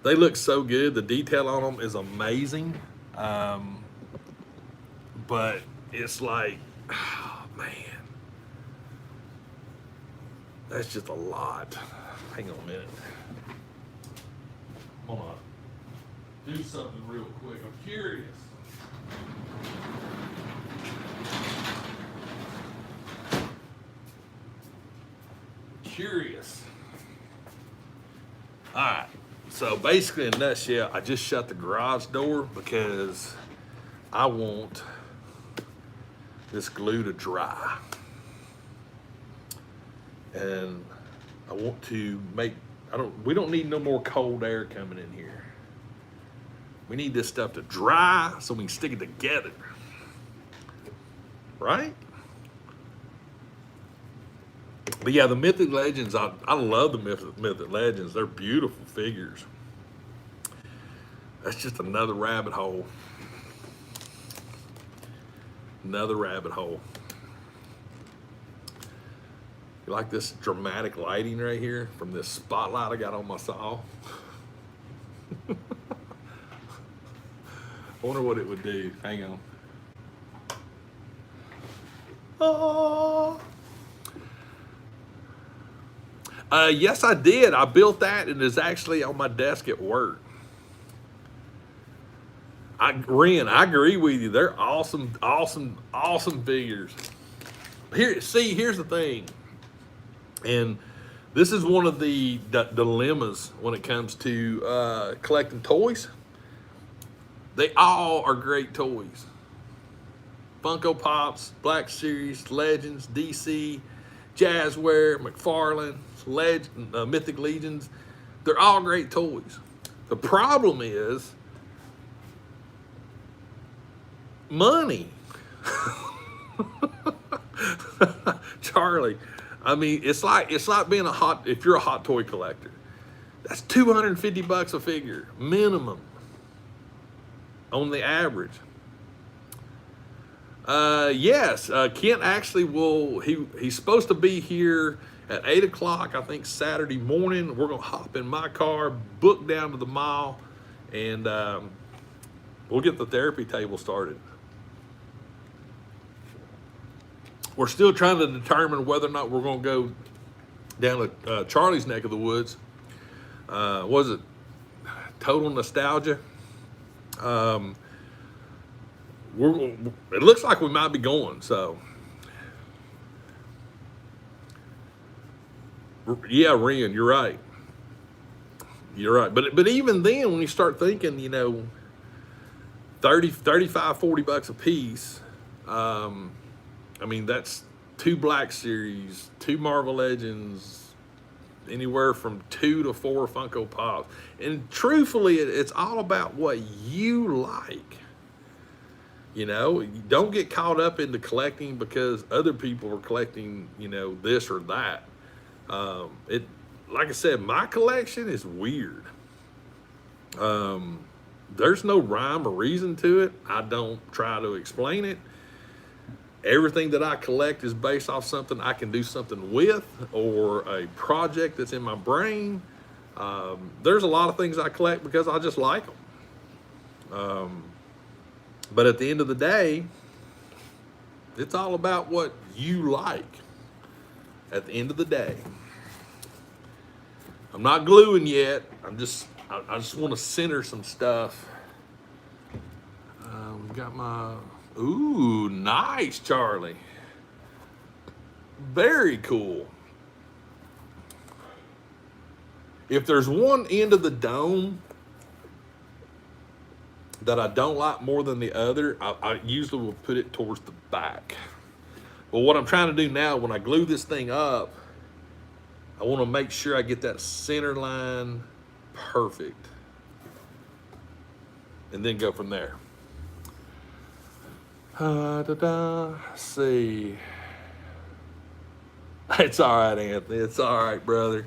they look so good. The detail on them is amazing. But it's like, oh man, that's just a lot. Hang on a minute. Hold on. Do something real quick. I'm curious. All right. So basically, in a nutshell, I just shut the garage door because I want this glue to dry. And I want to we don't need no more cold air coming in here. We need this stuff to dry so we can stick it together. Right? But yeah, the Mythic Legends, I love the Mythic Legends. They're beautiful figures. That's just another rabbit hole. Another rabbit hole. You like this dramatic lighting right here from this spotlight I got on my saw? I wonder what it would do. Hang on. Oh. Yes, I did. I built that, and it's actually on my desk at work. Ren, I agree with you. They're awesome, awesome, awesome figures. Here's the thing, and this is one of the dilemmas when it comes to collecting toys. They all are great toys. Funko Pops, Black Series, Legends, DC, Jazzware, McFarlane, Mythic Legions. They're all great toys. The problem is money. Charlie, I mean, it's like being if you're a hot toy collector. That's $250 a figure, minimum, on the average. Yes, Kent actually he's supposed to be here at 8 o'clock, I think Saturday morning. We're gonna hop in my car, book down to the mall, and we'll get the therapy table started. We're still trying to determine whether or not we're gonna go down to Charlie's neck of the woods. Was it Total Nostalgia? It looks like we might be going, so yeah, Ren, you're right. You're right. But even then, when you start thinking, 30, 35, $40 a piece, I mean, that's 2 Black Series, 2 Marvel Legends, anywhere from 2 to 4 Funko Pops. And truthfully, it's all about what you like. You don't get caught up into collecting because other people are collecting, this or that. Like I said, my collection is weird. There's no rhyme or reason to it. I don't try to explain it. Everything that I collect is based off something I can do something with, or a project that's in my brain. There's a lot of things I collect because I just like them. But at the end of the day, it's all about what you like. At the end of the day, I'm not gluing yet. I just want to center some stuff. Got my, ooh, nice, Charlie. Very cool. If there's one end of the dome that I don't like more than the other, I usually will put it towards the back. But what I'm trying to do now, when I glue this thing up, I want to make sure I get that center line perfect, and then go from there. See. It's all right, Anthony. It's all right, brother.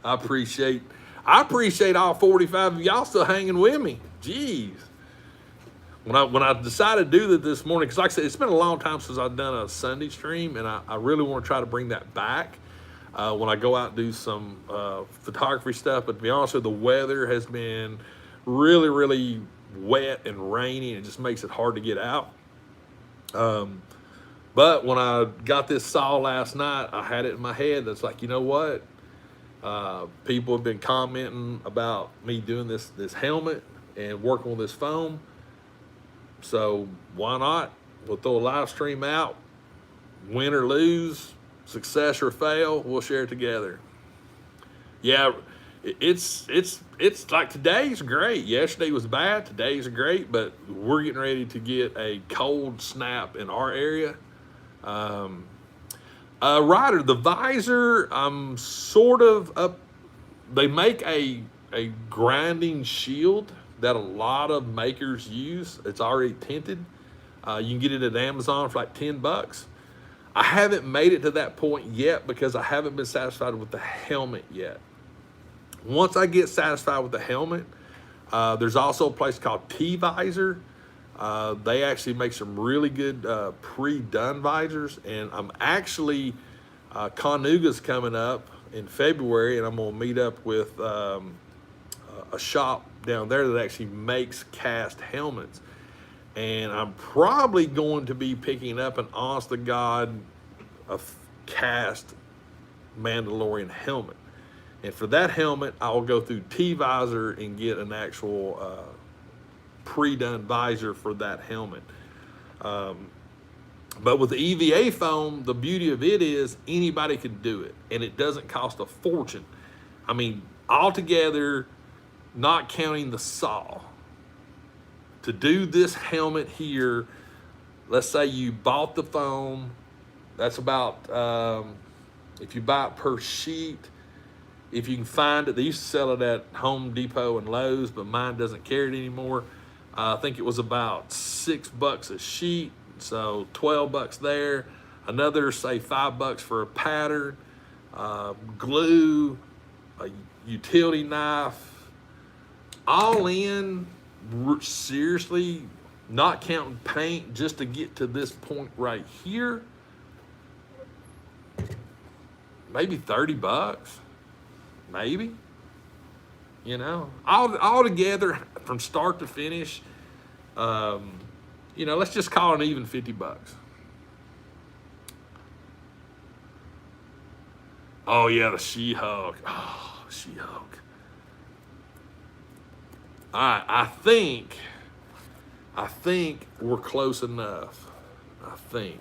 I appreciate all 45 of y'all still hanging with me. Jeez. When I decided to do that this morning, because like I said, it's been a long time since I've done a Sunday stream, and I really want to try to bring that back when I go out and do some photography stuff. But to be honest with you, the weather has been really, really wet and rainy, and it just makes it hard to get out. But when I got this saw last night, I had it in my head. That's like, you know what? People have been commenting about me doing this helmet and working with this foam. So why not? We'll throw a live stream out, win or lose, success or fail, we'll share it together. Yeah, it's like today's great. Yesterday was bad, today's great, but we're getting ready to get a cold snap in our area. Ryder, the visor, I'm sort of up. They make a grinding shield that a lot of makers use. It's already tinted. You can get it at Amazon for like $10. I haven't made it to that point yet because I haven't been satisfied with the helmet yet. Once I get satisfied with the helmet, there's also a place called T-Visor. They actually make some really good pre-done visors, and I'm actually, Conuga's coming up in February, and I'm gonna meet up with a shop down there that actually makes cast helmets. And I'm probably going to be picking up an honest to God a cast Mandalorian helmet. And for that helmet, I'll go through T-Visor and get an actual pre-done visor for that helmet. But with the EVA foam, the beauty of it is anybody can do it, and it doesn't cost a fortune. I mean, altogether, not counting the saw, to do this helmet here, let's say you bought the foam, that's about, if you buy it per sheet, if you can find it, they used to sell it at Home Depot and Lowe's, but mine doesn't carry it anymore. I think it was about $6 a sheet. So 12 bucks there, another say $5 for a pattern, glue, a utility knife, all in, seriously, not counting paint, just to get to this point right here, maybe 30 bucks, maybe, you know, all together from start to finish, you know, let's just call it an even 50 bucks. Oh yeah, the She-Hulk. Oh, She-Hulk. All right, I think we're close enough. I think.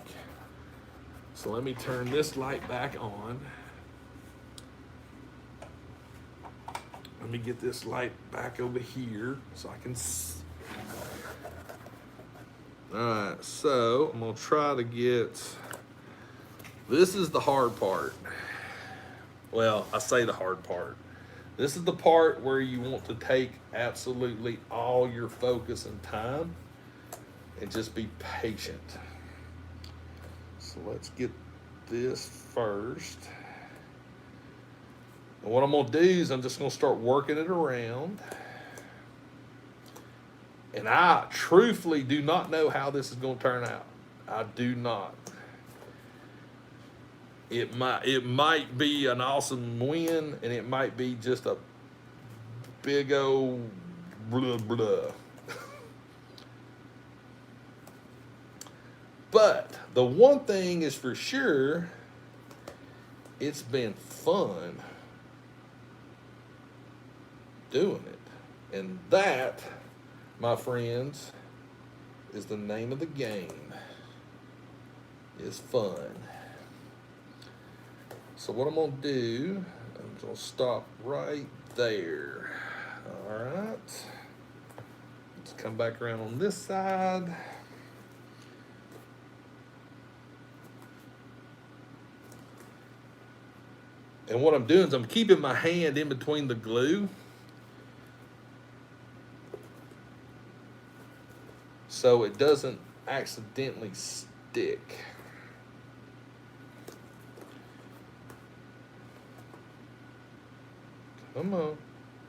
So let me turn this light back on. Let me get this light back over here so I can all right, so I'm gonna try to get, this is the hard part. Well, I say the hard part. This is the part where you want to take absolutely all your focus and time and just be patient. So let's get this first. And what I'm gonna do is I'm just gonna start working it around. And I truthfully do not know how this is going to turn out. I do not. It might be an awesome win, and it might be just a big old blah blah. But the one thing is for sure, it's been fun doing it, and that, my friends, is the name of the game. Is fun. So what I'm gonna do, I'm gonna stop right there. All right. Let's come back around on this side. And what I'm doing is I'm keeping my hand in between the glue, so it doesn't accidentally stick. Come on.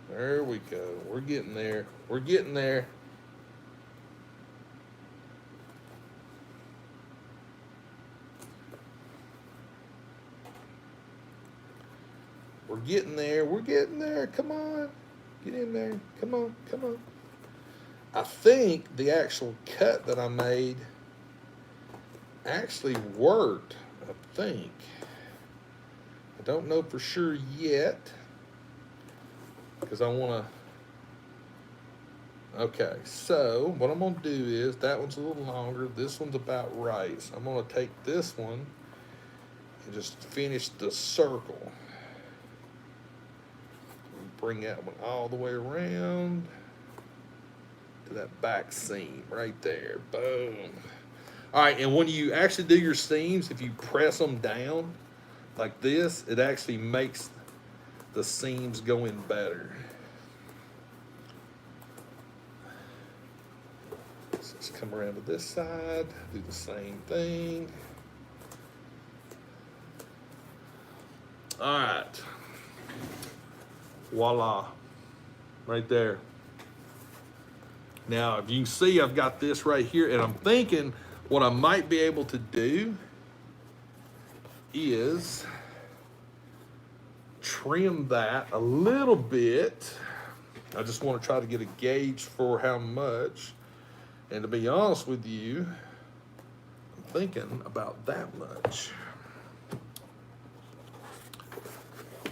There we go. We're getting there. We're getting there. We're getting there. We're getting there. Come on. Get in there. Come on. Come on. I think the actual cut that I made actually worked. I think. I don't know for sure yet, because I want to. Okay, so what I'm going to do is, that one's a little longer. This one's about right. So I'm going to take this one and just finish the circle. Bring that one all the way around to that back seam right there. Boom. All right, and when you actually do your seams, if you press them down like this, it actually makes the seams go in better. So let's come around to this side, do the same thing. All right. Voila, right there. Now, if you can see, I've got this right here, and I'm thinking what I might be able to do is trim that a little bit. I just want to try to get a gauge for how much. And to be honest with you, I'm thinking about that much.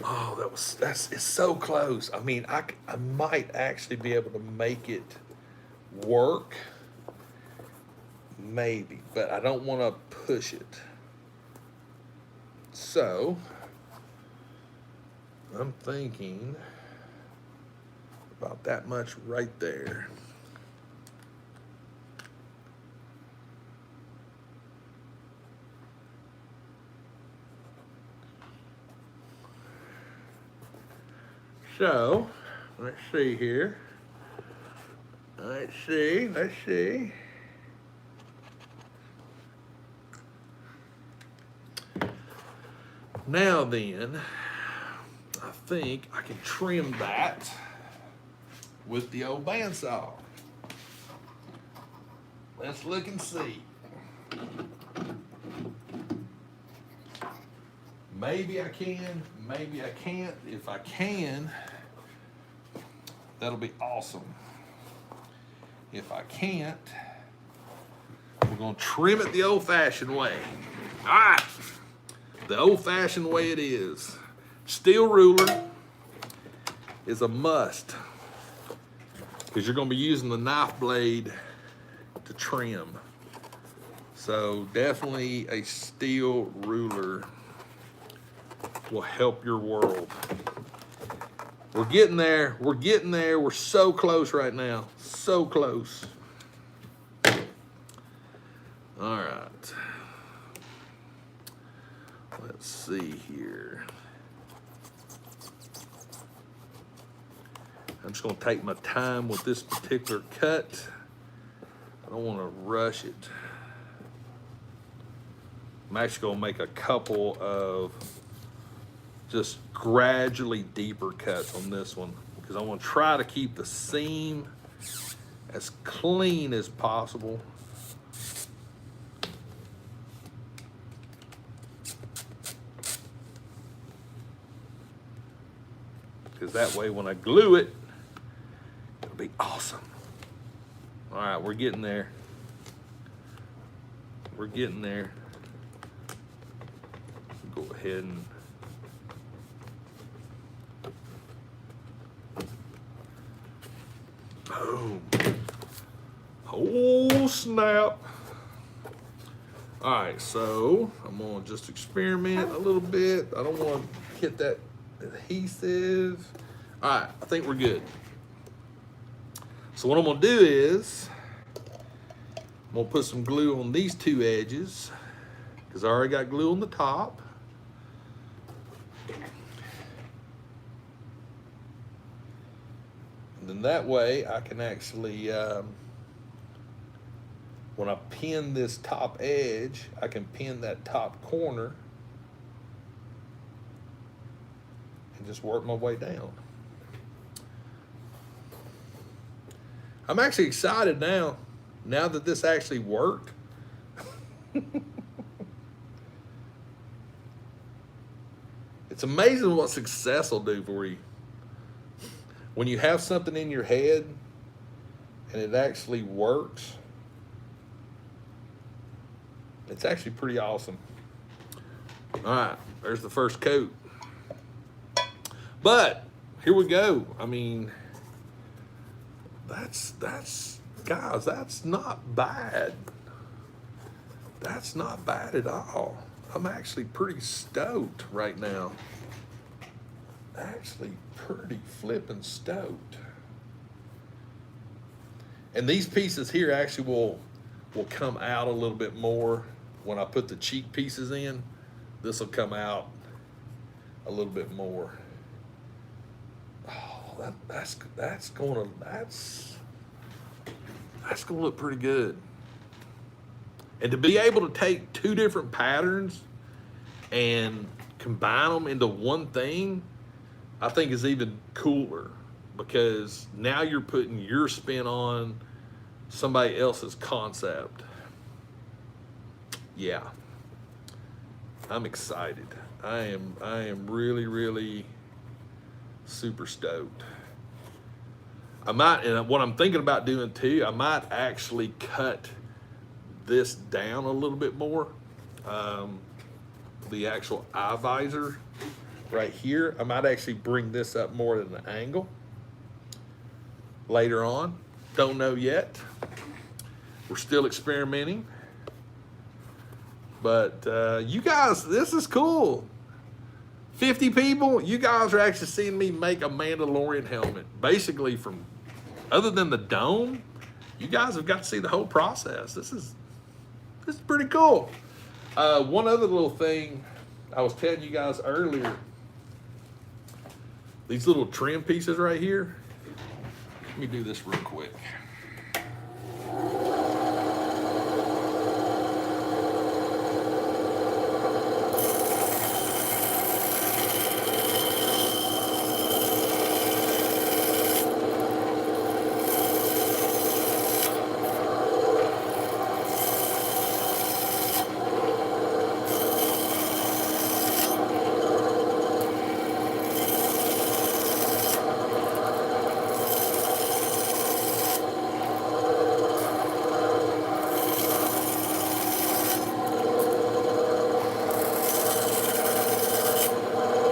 Oh, it's so close. I mean, I might actually be able to make it work, maybe, but I don't want to push it. So, I'm thinking about that much right there. So, let's see here. Let's see. Now then, I think I can trim that with the old bandsaw. Let's look and see. Maybe I can, maybe I can't. If I can, that'll be awesome. If I can't, we're gonna trim it the old-fashioned way. All right, the old-fashioned way it is. Steel ruler is a must because you're gonna be using the knife blade to trim. So definitely a steel ruler will help your world. We're getting there. We're getting there. We're so close right now. So close. All right. Let's see here. I'm just going to take my time with this particular cut. I don't want to rush it. I'm actually going to make a couple of just gradually deeper cuts on this one because I want to try to keep the seam as clean as possible. Because that way when I glue it, it'll be awesome. All right, we're getting there. We're getting there. Go ahead and boom. Oh, snap. All right, so I'm gonna just experiment a little bit. I don't want to hit that adhesive. All right, I think we're good. So what I'm gonna do is I'm gonna put some glue on these two edges because I already got glue on the top. And then that way I can actually, when I pin this top edge, I can pin that top corner and just work my way down. I'm actually excited now that this actually worked. It's amazing what success will do for you. When you have something in your head and it actually works, it's actually pretty awesome. All right, there's the first coat. But here we go. I mean, that's guys, that's not bad. That's not bad at all. I'm actually pretty stoked right now. Actually pretty flippin' stoked. And these pieces here actually will come out a little bit more when I put the cheek pieces in. This will come out a little bit more. Oh, that's gonna look pretty good. And to be able to take two different patterns and combine them into one thing, I think is even cooler because now you're putting your spin on somebody else's concept. Yeah, I'm excited. I am really, really super stoked. I might, and what I'm thinking about doing too, I might actually cut this down a little bit more. The actual eye visor right here, I might actually bring this up more at an angle later on. Don't know yet. We're still experimenting. But you guys, this is cool. 50 people, you guys are actually seeing me make a Mandalorian helmet. Basically from, other than the dome, you guys have got to see the whole process. This is pretty cool. One other little thing I was telling you guys earlier, these little trim pieces right here. Let me do this real quick.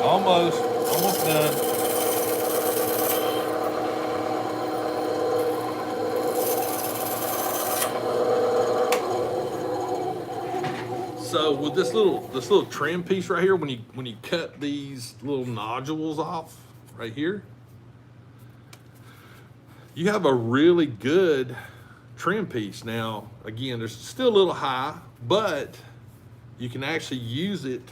Almost done. So with this little trim piece right here, when you cut these little nodules off right here, you have a really good trim piece. Now, again, there's still a little high, but you can actually use it.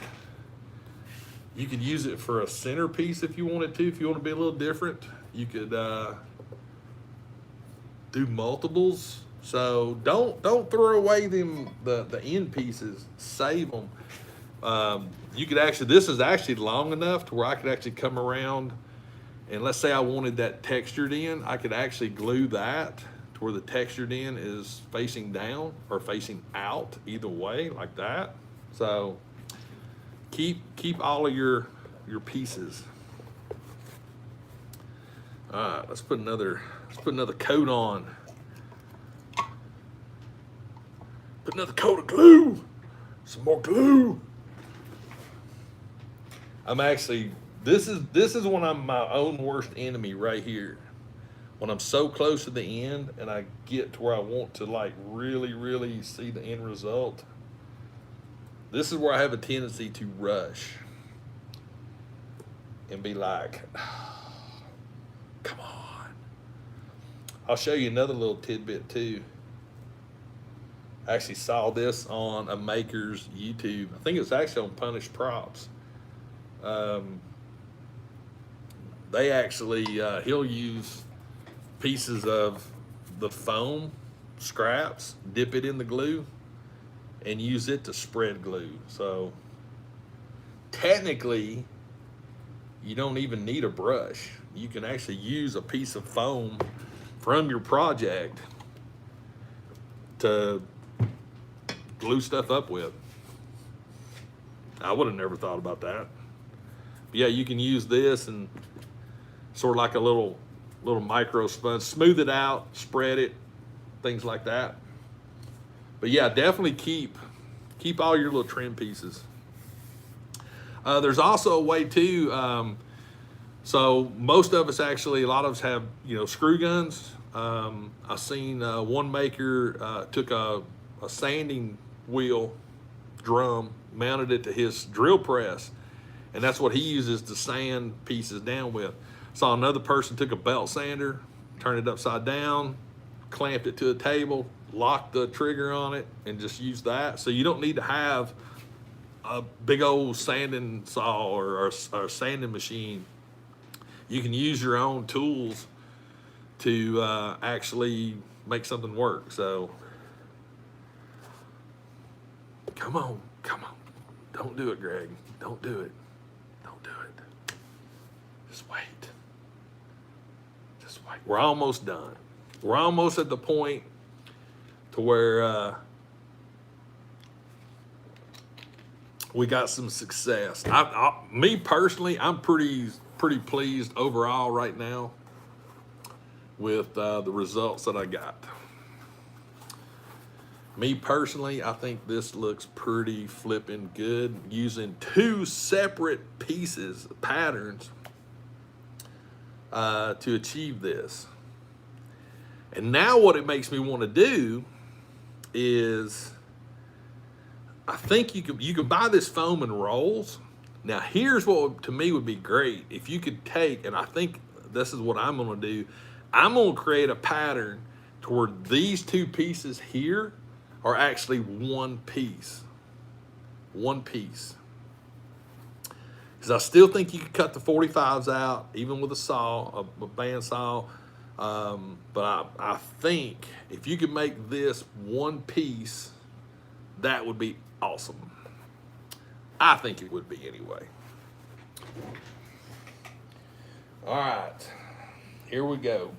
You could use it for a centerpiece if you wanted to. If you want to be a little different, you could do multiples. So don't throw away the end pieces. Save them. You could actually, this is actually long enough to where I could actually come around, and let's say I wanted that textured in, I could actually glue that to where the textured in is facing down or facing out, either way, like that. So keep all of your pieces. All right, let's put another coat on. Put another coat of glue. Some more glue. I'm actually, this is when I'm my own worst enemy right here. When I'm so close to the end and I get to where I want to like really see the end result. This is where I have a tendency to rush and be like, oh, come on. I'll show you another little tidbit too. I actually saw this on a maker's YouTube. I think it's actually on Punished Props. They actually, he'll use pieces of the foam scraps, dip it in the glue, and use it to spread glue. So technically, you don't even need a brush. You can actually use a piece of foam from your project to glue stuff up with. I would have never thought about that. But yeah, you can use this and sort of like a little micro sponge, smooth it out, spread it, things like that. But yeah, definitely keep all your little trim pieces. There's also a way too, so most of us actually, a lot of us have, screw guns. I seen one maker took a sanding wheel drum, mounted it to his drill press, and that's what he uses to sand pieces down with. Saw another person took a belt sander, turned it upside down, clamped it to a table, locked the trigger on it, and just used that. So you don't need to have a big old sanding saw or sanding machine. You can use your own tools to actually make something work. So come on. Don't do it, Greg. Don't do it. Just wait. We're almost done. We're almost at the point to where we got some success. Me personally, I'm pretty pleased overall right now with the results that I got. Me personally, I think this looks pretty flipping good using two separate pieces, patterns, to achieve this. And now what it makes me want to do is, I think you could buy this foam in rolls. Now here's what to me would be great. If you could take, and I think this is what I'm gonna do, I'm gonna create a pattern toward these two pieces here are actually one piece. One piece. Because I still think you could cut the 45s out, even with a saw, a bandsaw. But I think if you could make this one piece, that would be awesome. I think it would be anyway. All right, here we go.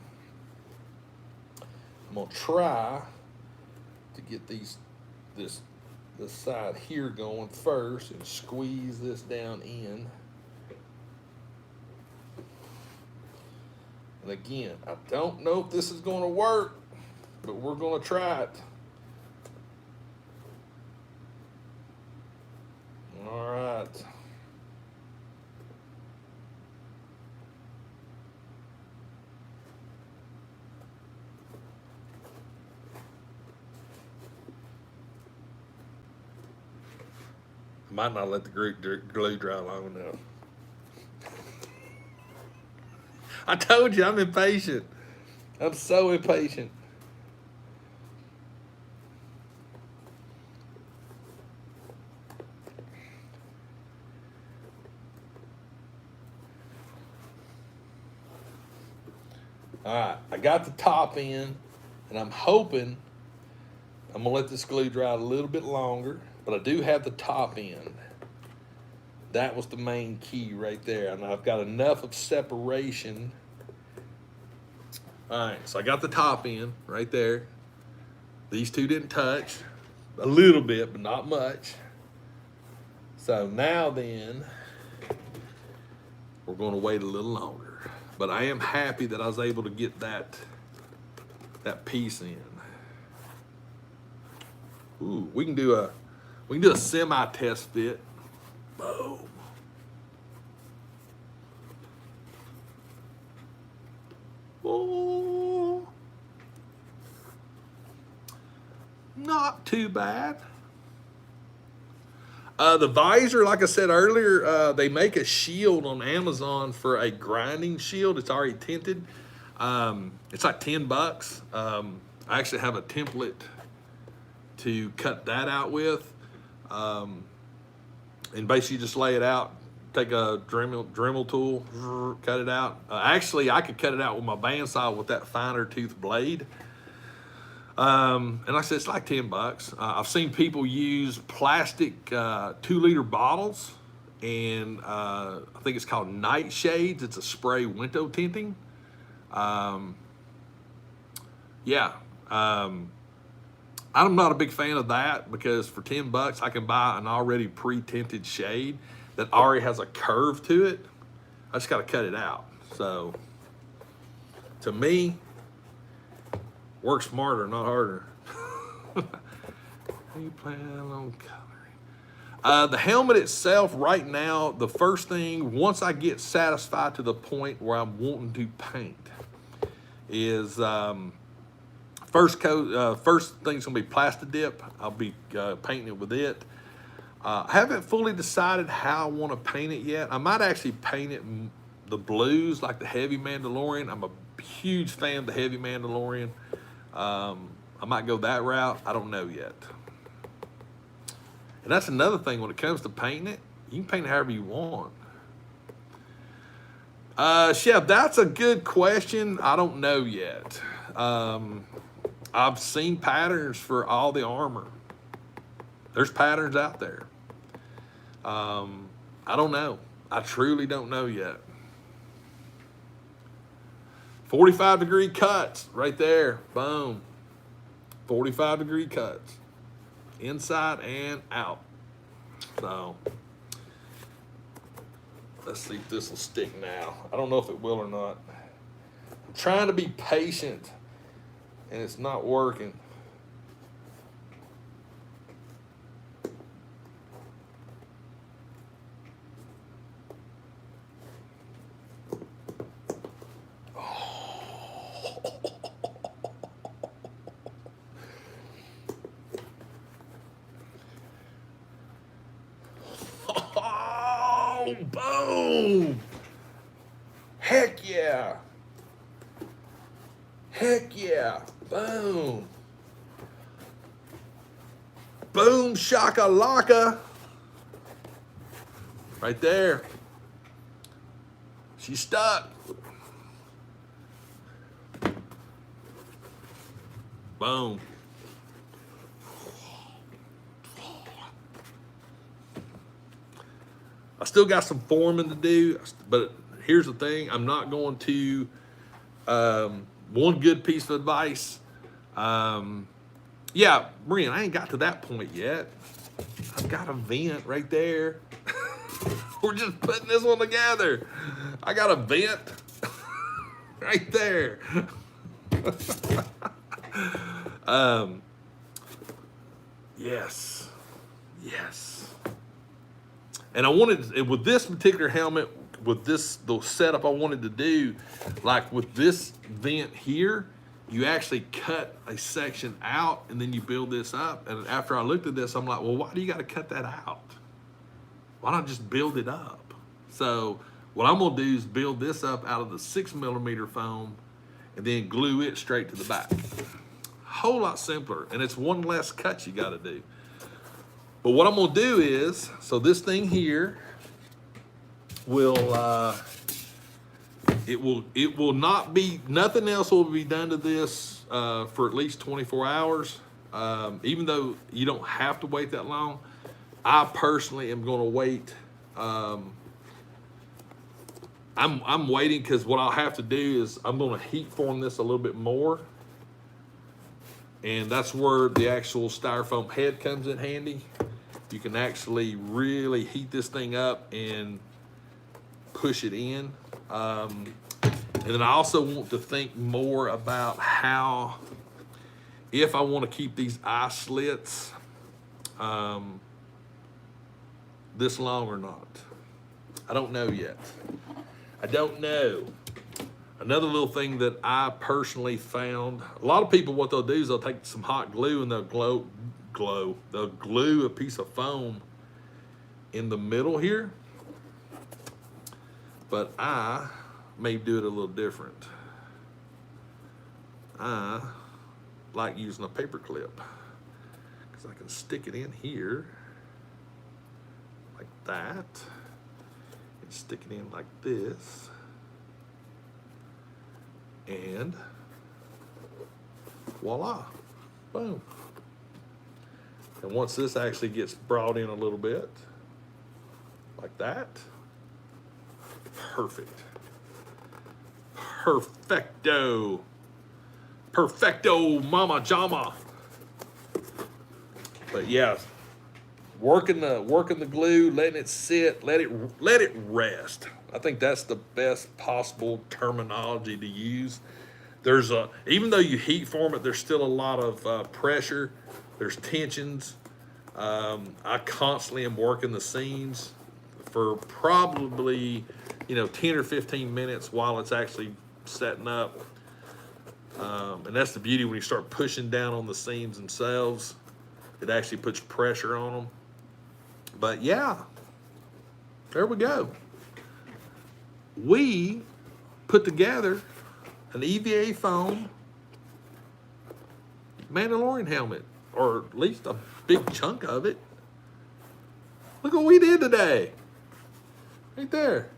I'm gonna try to get this side here going first and squeeze this down in. And again, I don't know if this is gonna work, but we're gonna try it. All right. Might not let the glue dry long enough. I told you I'm impatient. I'm so impatient. All right, I got the top in, and I'm hoping I'm gonna let this glue dry a little bit longer, but I do have the top end. That was the main key right there, and I've got enough of separation. All right, so I got the top end right there. These two didn't touch, a little bit, but not much. So now then, we're gonna wait a little longer. But I am happy that I was able to get that piece in. Ooh, we can do a semi-test fit. Boom. Oh, not too bad. The visor, like I said earlier, they make a shield on Amazon for a grinding shield. It's already tinted. It's like $10. I actually have a template to cut that out with. And basically just lay it out, take a Dremel tool, cut it out. Actually, I could cut it out with my bandsaw with that finer tooth blade. And like I said, it's like $10. I've seen people use plastic 2-liter bottles, and I think it's called Nightshades. It's a spray window tinting. Yeah. I'm not a big fan of that because for $10 I can buy an already pre-tinted shade that already has a curve to it. I just got to cut it out. So to me, work smarter, not harder. How you plan on coloring? The helmet itself right now, the first thing, once I get satisfied to the point where I'm wanting to paint, is first thing's gonna be Plasti Dip. I'll be painting it with it. I haven't fully decided how I want to paint it yet. I might actually paint it the blues, like the Heavy Mandalorian. I'm a huge fan of the Heavy Mandalorian. I might go that route. I don't know yet. And that's another thing when it comes to painting it. You can paint it however you want. Chef, that's a good question. I don't know yet. I've seen patterns for all the armor. There's patterns out there. I don't know. I truly don't know yet. 45-degree cuts right there. Boom. 45-degree cuts. Inside and out. So let's see if this will stick now. I don't know if it will or not. trying to be patient, and it's not working. Oh, boom! Heck yeah! Heck yeah! Boom! Boom shakalaka! Right there. She's stuck. Boom. I still got some forming to do, but here's the thing. I'm not going to, one good piece of advice. Yeah, Brian, I ain't got to that point yet. I've got a vent right there. We're just putting this one together. I got a vent right there. Yes. Yes. And I wanted, with this particular helmet, with the setup I wanted to do, like with this vent here, you actually cut a section out and then you build this up. And after I looked at this, I'm like, well, why do you got to cut that out? Why not just build it up? So what I'm gonna do is build this up out of the 6mm foam and then glue it straight to the back. Whole lot simpler, and it's one less cut you gotta do. But what I'm gonna do is, so this thing here will, it will not be, nothing else will be done to this for at least 24 hours. Even though you don't have to wait that long, I personally am gonna wait. I'm waiting because what I'll have to do is I'm gonna heat form this a little bit more. And that's where the actual styrofoam head comes in handy. You can actually really heat this thing up and push it in. And then I also want to think more about how, if I want to keep these eye slits this long or not. I don't know yet. I don't know. Another little thing that I personally found, a lot of people, what they'll do is they'll take some hot glue and they'll glue a piece of foam in the middle here. But I may do it a little different. I like using a paper clip because I can stick it in here like that and stick it in like this. And voila, boom. And once this actually gets brought in a little bit, like that, perfect. Perfecto. Perfecto, mama jama. But yeah, working the glue, letting it sit, let it rest. I think that's the best possible terminology to use. There's even though you heat form it, there's still a lot of pressure. There's tensions. I constantly am working the seams for probably 10 or 15 minutes while it's actually setting up. And that's the beauty when you start pushing down on the seams themselves. It actually puts pressure on them. But yeah, there we go. We put together an EVA foam Mandalorian helmet, or at least a big chunk of it. Look what we did today. Right there.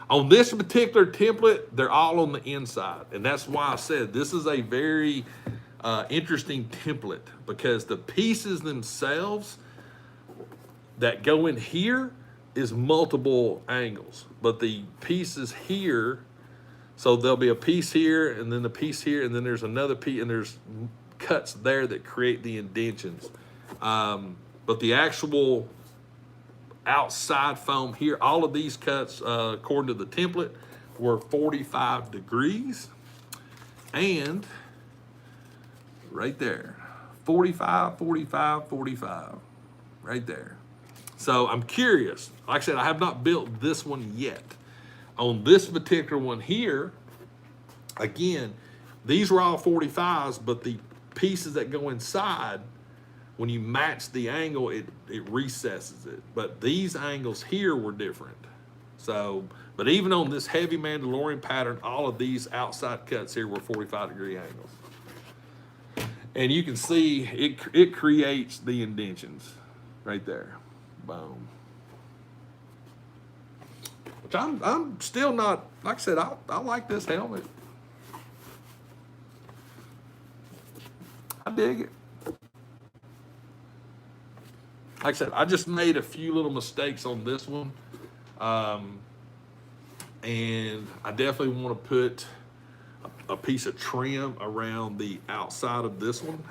On this particular template, they're all on the inside. And that's why I said this is a very interesting template, because the pieces themselves that go in here is multiple angles. But the pieces here, so there'll be a piece here, and then the piece here, and then there's another piece, and there's cuts there that create the indentions. But the actual outside foam here. All of these cuts, according to the template, were 45 degrees. And right there, 45, 45, 45, right there. So I'm curious. Like I said, I have not built this one yet. On this particular one here, again, these were all 45s, but the pieces that go inside, when you match the angle, it recesses it. But these angles here were different. So, but even on this heavy Mandalorian pattern, all of these outside cuts here were 45-degree angles. And you can see it creates the indentions right there. Boom. Which I'm still not, like I said, I like this helmet. I dig it. Like I said, I just made a few little mistakes on this one. And I definitely want to put a piece of trim around the outside of this one.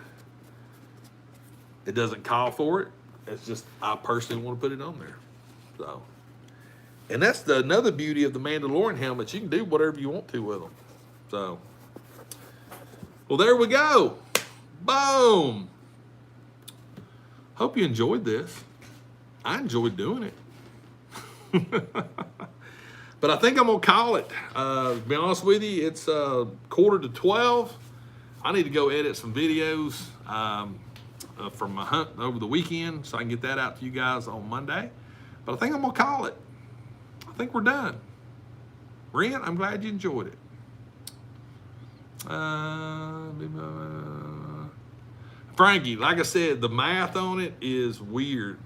It doesn't call for it. It's just, I personally want to put it on there. So, and that's another beauty of the Mandalorian helmets. You can do whatever you want to with them. So, well, there we go. Boom. Hope you enjoyed this. I enjoyed doing it. But I think I'm gonna call it. To be honest with you, it's 11:45. I need to go edit some videos from my hunt over the weekend so I can get that out to you guys on Monday. But I think I'm gonna call it. I think we're done. Ren, I'm glad you enjoyed it. Frankie, like I said, the math on it is weird.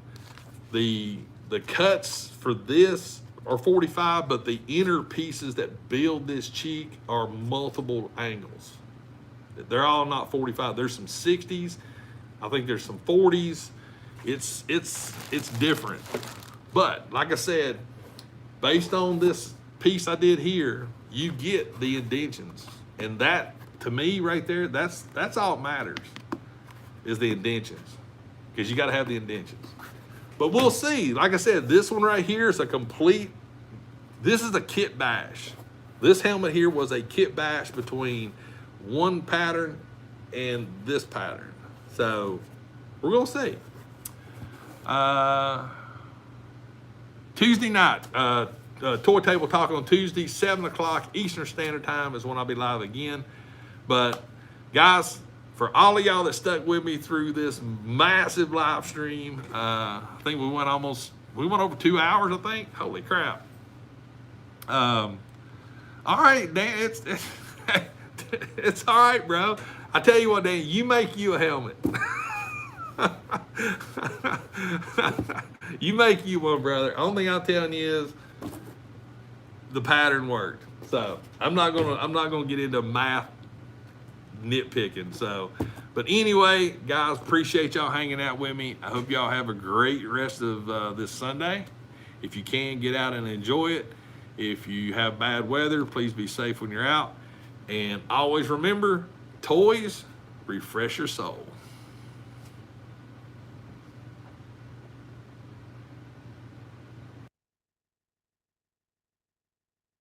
The cuts for this are 45, but the inner pieces that build this cheek are multiple angles. They're all not 45. There's some 60s. I think there's some 40s. It's different. But like I said, based on this piece I did here, you get the indentions. And that, to me right there, that's all that matters, is the indentions. Because you got to have the indentions. But we'll see. Like I said, this one right here is a complete, this is a kit bash. This helmet here was a kit bash between one pattern and this pattern. So we're going to see. Tuesday night, Toy Table Talk on Tuesday, 7 o'clock Eastern Standard Time is when I'll be live again. But guys, for all of y'all that stuck with me through this massive live stream, I think we went over 2 hours, I think. Holy crap. All right, Dan, it's all right, bro. I tell you what, Dan, you make you a helmet. You make you one, brother. Only thing I'm telling you is the pattern worked. So I'm not gonna get into math nitpicking. So, but anyway, guys, appreciate y'all hanging out with me. I hope y'all have a great rest of this Sunday. If you can, get out and enjoy it. If you have bad weather, please be safe when you're out. And always remember, toys refresh your soul.